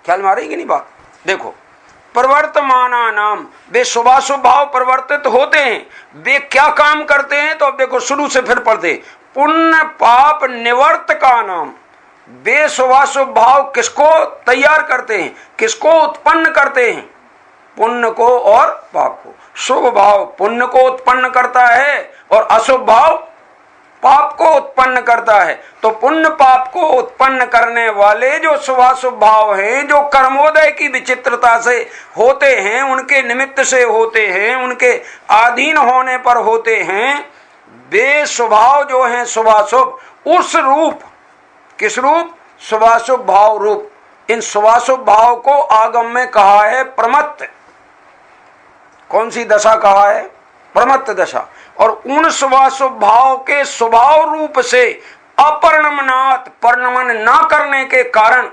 ख्याल में आ रही कि नहीं बात? देखो, प्रवर्तमाना नाम, वे शुभाशुभ भाव परिवर्तित होते हैं। वे क्या काम करते हैं? तो अब देखो शुरू से फिर पढ़ते। पुण्य पाप निवर्त का नाम, वे शुभाशुभ भाव किसको तैयार करते हैं, किसको उत्पन्न करते हैं? पुण्य को और पाप को। शुभ भाव पुण्य को उत्पन्न करता है और अशुभ भाव पाप को उत्पन्न करता है। तो पुण्य पाप को उत्पन्न करने वाले जो शुभाशुभ भाव हैं, जो कर्मोदय की विचित्रता से होते हैं, उनके निमित्त से होते हैं, उनके अधीन होने पर होते हैं, वे स्वभाव जो हैं शुभाशुभ, उस रूप, किस रूप? शुभाशुभ भाव रूप। इन शुभाशुभ भाव को आगम में कहा है प्रमत्त। कौन सी दशा कहा है? प्रमत्त दशा। और उन शुभाशुभ भाव के स्वभाव रूप से अपरिणमनात्, परिणमन न करने के कारण,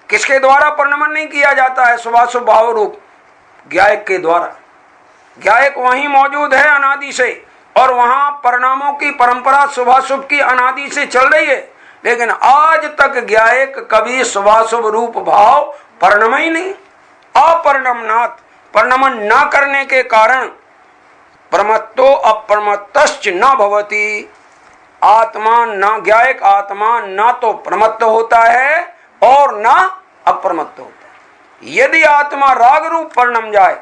किसके द्वारा परिणमन नहीं किया जाता है शुभाशुभ भाव रूप? ज्ञायक के द्वारा। ज्ञायक वहीं मौजूद है अनादि से, और वहां परिणामों की परंपरा शुभाशुभ की अनादि से चल रही है। लेकिन आज तक ज्ञायक कभी शुभाशुभ रूप भाव परिणम ही नहीं। अपरिणमनात्, परिणमन न करने के कारण प्रमत्तो अप्रमत्तश्च न भवति। आत्मा ना ज्ञायक आत्मा ना तो प्रमत्त होता है और ना अप्रमत्त होता है। यदि आत्मा राग रूप परिणम जाए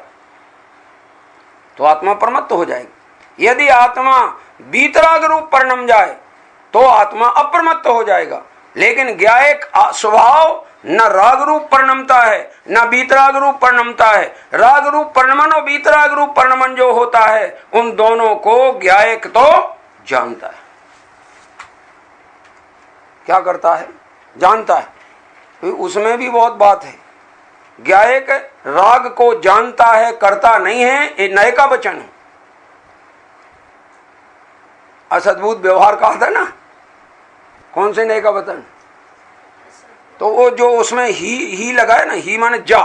तो आत्मा प्रमत्त हो जाएगी, यदि आत्मा बीतराग रूप परिणम जाए तो आत्मा अप्रमत्त हो जाएगा। लेकिन ज्ञायक स्वभाव न राग रूप परिणमता है न बीतराग रूप परिणमता है। राग रूप परिणमन और बीतराग रूप परिणमन जो होता है उन दोनों को ज्ञायक तो जानता है। क्या करता है? जानता है। तो उसमें भी बहुत बात है। ज्ञायक राग को जानता है, करता नहीं है, ये नए का वचन है। असद्भुत व्यवहार कहा था ना, कौन से नए का वचन? तो वो जो उसमें ही लगा है ना, ही माने जा,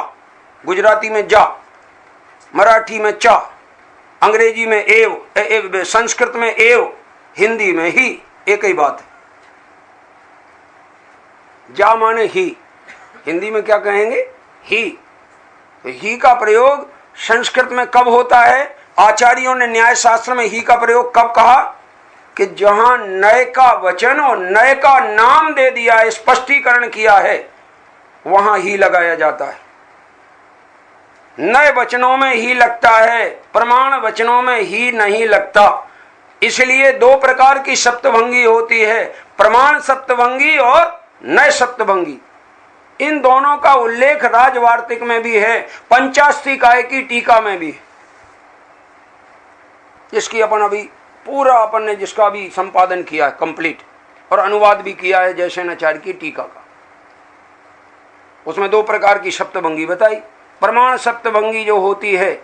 गुजराती में जा, मराठी में चा, अंग्रेजी में एव, संस्कृत में एव, हिंदी में ही, एक ही बात है। जा माने ही, हिंदी में क्या कहेंगे? ही। तो ही का प्रयोग संस्कृत में कब होता है? आचार्यों ने न्याय शास्त्र में ही का प्रयोग कब कहा? कि जहां नए का वचन और नए का नाम दे दिया है, स्पष्टीकरण किया है, वहां ही लगाया जाता है। नए वचनों में ही लगता है, प्रमाण वचनों में ही नहीं लगता। इसलिए दो प्रकार की सप्तभंगी होती है, प्रमाण सप्तभंगी और नए सप्तभंगी। इन दोनों का उल्लेख राजवार्तिक में भी है, पंचास्तिकाय की टीका में भी है, जिसकी अपन अभी पूरा अपन ने जिसका भी संपादन किया है कंप्लीट, और अनुवाद भी किया है जयसेनाचार्य की टीका का। उसमें दो प्रकार की सप्तभंगी बताई। प्रमाण सप्तभंगी जो होती है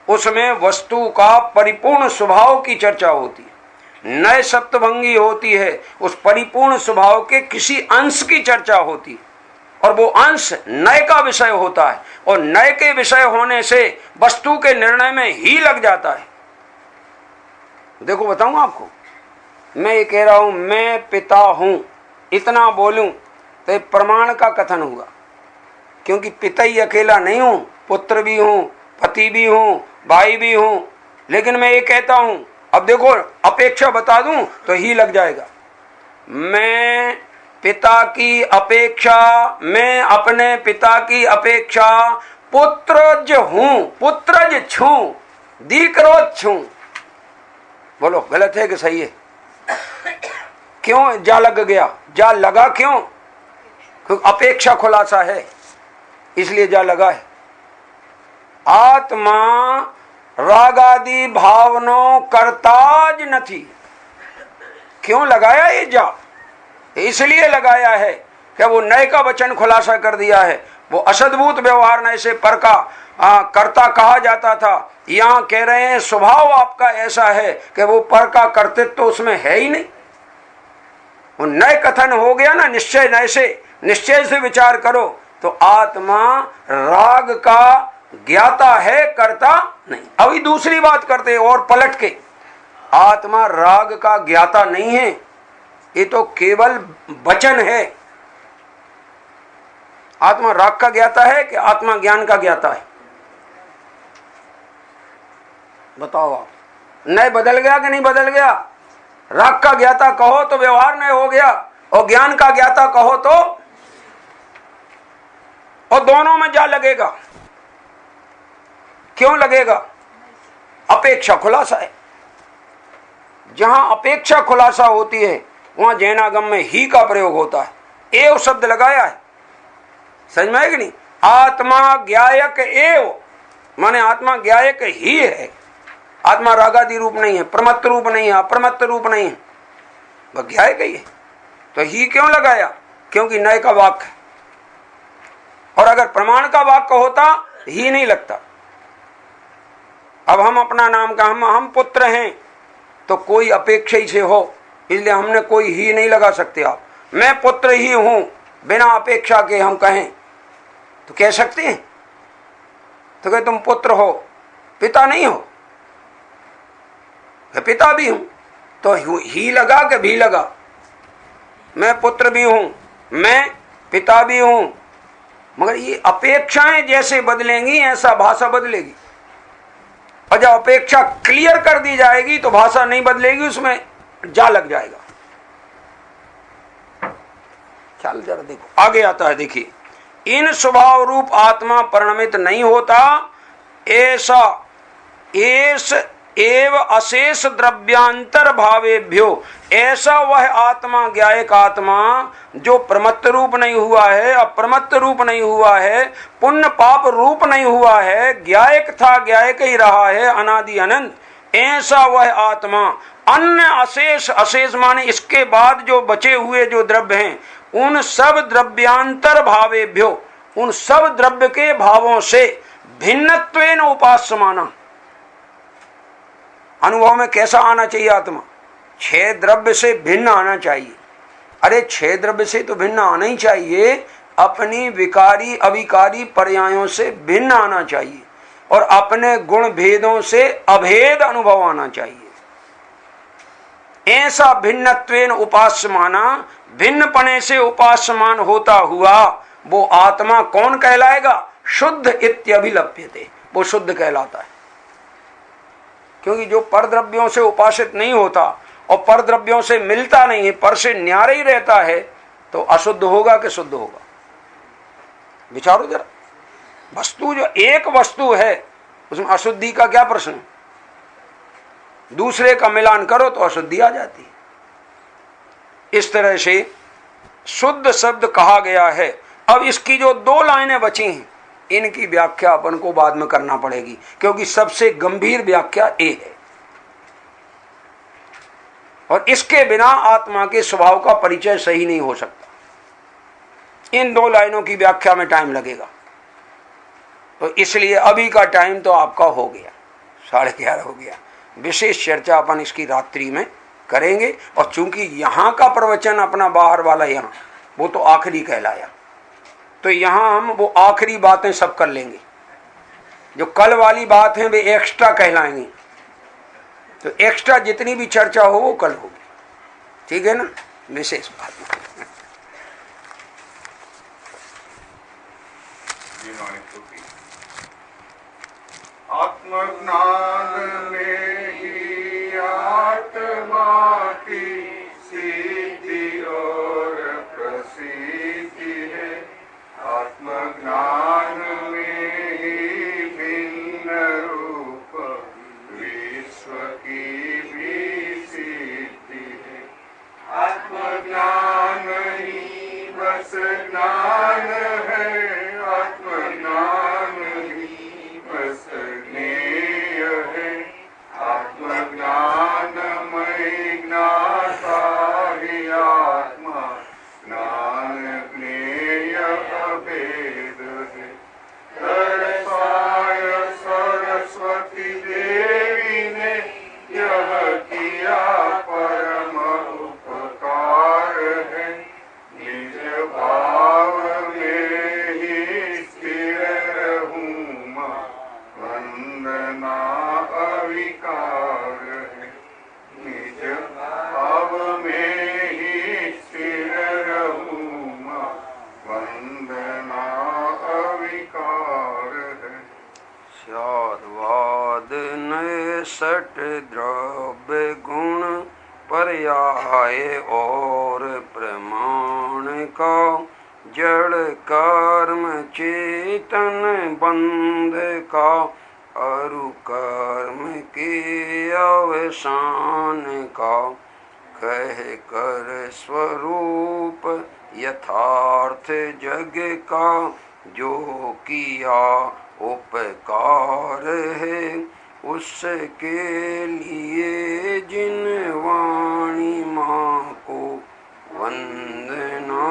उसमें वस्तु का परिपूर्ण स्वभाव की चर्चा होती है। नए सप्तभंगी होती है, उस परिपूर्ण स्वभाव के किसी अंश की चर्चा होती है, और वो अंश नए का विषय होता है, और नए के विषय होने से वस्तु के निर्णय में ही लग जाता है। देखो बताऊं आपको, मैं ये कह रहा हूं मैं पिता हूं, इतना बोलूं तो प्रमाण का कथन हुआ, क्योंकि पिता ही अकेला नहीं हूं, पुत्र भी हूं, पति भी हूं, भाई भी हूं। लेकिन मैं ये कहता हूं, अब देखो अपेक्षा बता दूं तो ही लग जाएगा। मैं पिता की अपेक्षा, मैं अपने पिता की अपेक्षा पुत्रज हूं, पुत्रज छूं, दीकरो छूं। बोलो गलत है कि सही है? क्यों जा लग गया? जा लगा क्यों? क्योंकि अपेक्षा खुलासा है, इसलिए जा लगा है। आत्मा रागादि भावनो करताज नथी। क्यों लगाया ये जा? इसलिए लगाया है कि वो नए का वचन खुलासा कर दिया है। वो असद्भुत व्यवहार नए से पर का कर्ता कहा जाता था, यहाँ कह रहे हैं स्वभाव आपका ऐसा है कि वो पर का कर्तृत्व तो उसमें है ही नहीं। वो नए कथन हो गया ना, निश्चय नए से, निश्चय से विचार करो तो आत्मा राग का ज्ञाता है, कर्ता नहीं। अभी दूसरी बात करते हैं और पलट के, आत्मा राग का ज्ञाता नहीं है, ये तो केवल वचन है। आत्मा राग का ज्ञाता है कि आत्मा ज्ञान का ज्ञाता है? बताओ आप। नए बदल गया कि नहीं बदल गया? राग का ज्ञाता कहो तो व्यवहार नए हो गया, और ज्ञान का ज्ञाता कहो तो, और दोनों में जा लगेगा। क्यों लगेगा? अपेक्षा खुलासा है। जहां अपेक्षा खुलासा होती है वहां जैनागम में ही का प्रयोग होता है, एव शब्द लगाया है। समझ में है कि नहीं? आत्मा ज्ञायक एव माने आत्मा ज्ञायक ही है। आत्मा रागादि रूप नहीं है, प्रमत्त रूप नहीं है, अप्रमत्त रूप नहीं है, वह ज्ञायक ही है। तो ही क्यों लगाया? क्योंकि नए का वाक्य है। और अगर प्रमाण का वाक्य होता ही नहीं लगता। अब हम अपना नाम का हम पुत्र हैं तो कोई अपेक्षा ही से हो, इसलिए हमने कोई ही नहीं लगा सकते। आप मैं पुत्र ही हूं बिना अपेक्षा के हम कहें तो कह सकते हैं? तो कहे तुम पुत्र हो, पिता नहीं हो। पिता भी हूं तो ही लगा के भी लगा। मैं पुत्र भी हूं, मैं पिता भी हूं, मगर ये अपेक्षाएं जैसे बदलेंगी ऐसा भाषा बदलेगी। और जब अपेक्षा क्लियर कर दी जाएगी तो भाषा नहीं बदलेगी, उसमें जा लग जाएगा। ख्याल जरा देखो आगे आता है, देखिए, इन स्वभाव रूप आत्मा परिणमित नहीं होता, ऐसा एस एव अशेष द्रव्यांतर भावेभ्यो, ऐसा वह आत्मा ज्ञायक आत्मा जो प्रमत्त रूप नहीं हुआ है, अप्रमत्त रूप नहीं हुआ है, पुण्य पाप रूप नहीं हुआ है, ज्ञायक था ज्ञायक ही रहा है अनादि अनंत, ऐसा वह आत्मा अन्य अशेष, अशेष माने इसके बाद जो बचे हुए जो द्रव्य हैं, उन सब द्रव्यांतर भावेभ्यो, उन सब द्रव्य के भावों से भिन्नत्वेन उपास्यमाना, अनुभव में कैसा आना चाहिए आत्मा? 6 द्रव्य से भिन्न आना चाहिए। अरे 6 द्रव्य से तो भिन्न आना ही चाहिए, अपनी विकारी अविकारी पर्यायों से भिन्न आना चाहिए और अपने गुण भेदों से अभेद अनुभव आना चाहिए। ऐसा भिन्नत्वेन उपास्यमाना, भिन्न पने से उपास्यमान होता हुआ वो आत्मा कौन कहलाएगा? शुद्ध इत्यभिलप्यते, वो शुद्ध कहलाता है। क्योंकि जो पर द्रव्यों से उपासित नहीं होता और पर द्रव्यों से मिलता नहीं है, पर से न्यारे ही रहता है, तो अशुद्ध होगा कि शुद्ध होगा? विचारो जरा। वस्तु जो एक वस्तु है उसमें अशुद्धि का क्या प्रश्न है? दूसरे का मिलान करो तो अशुद्धि आ जाती है। इस तरह से शुद्ध शब्द कहा गया है। अब इसकी जो 2 लाइनें बची हैं, इनकी व्याख्या अपन को बाद में करना पड़ेगी, क्योंकि सबसे गंभीर व्याख्या ये है और इसके बिना आत्मा के स्वभाव का परिचय सही नहीं हो सकता। इन 2 लाइनों की व्याख्या में टाइम लगेगा, तो इसलिए अभी का टाइम तो आपका हो गया, 11:30 हो गया। विशेष चर्चा अपन इसकी रात्रि में करेंगे। और चूंकि यहाँ का प्रवचन अपना बाहर वाला यहाँ वो तो आखिरी कहलाया, तो यहाँ हम वो आखिरी बातें सब कर लेंगे। जो कल वाली बात है वे एक्स्ट्रा कहलाएंगी, तो एक्स्ट्रा जितनी भी चर्चा हो वो कल होगी, ठीक है ना? विशेष बात आत्मज्ञान में ही आत्मा की सिद्धि और प्रसिद्धि है। आत्मज्ञान में ही भिन्न रूप विश्व की भी सिद्धि है। आत्मज्ञान ही बस ज्ञान है, आत्मज्ञान ही बस ज्ञेय है। आत्मज्ञानमय ज्ञाता ही आत्मा ज्ञान ज्ञेय अभेद है। दर्शाय सरस्वती देवी ने यह किया परम उपकार है। निज भाव में ही स्थिर रहूं मां, वंदना अविकार है। निज भाव में ही स्थिर रहूं मां, वंदना अविकार है। स्याद्वाद नए सट द्रव्य गुण पर्याय और प्रमाण का, जड़ कर्म चेतन बंध का, अरु कर्म के अवसान का, कह कर स्वरूप यथार्थ जग का, जो किया उपकार है, उसके लिए जिन वाणी माँ को वंदना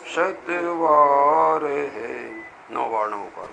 शतवार है। 9 बार नमोकार।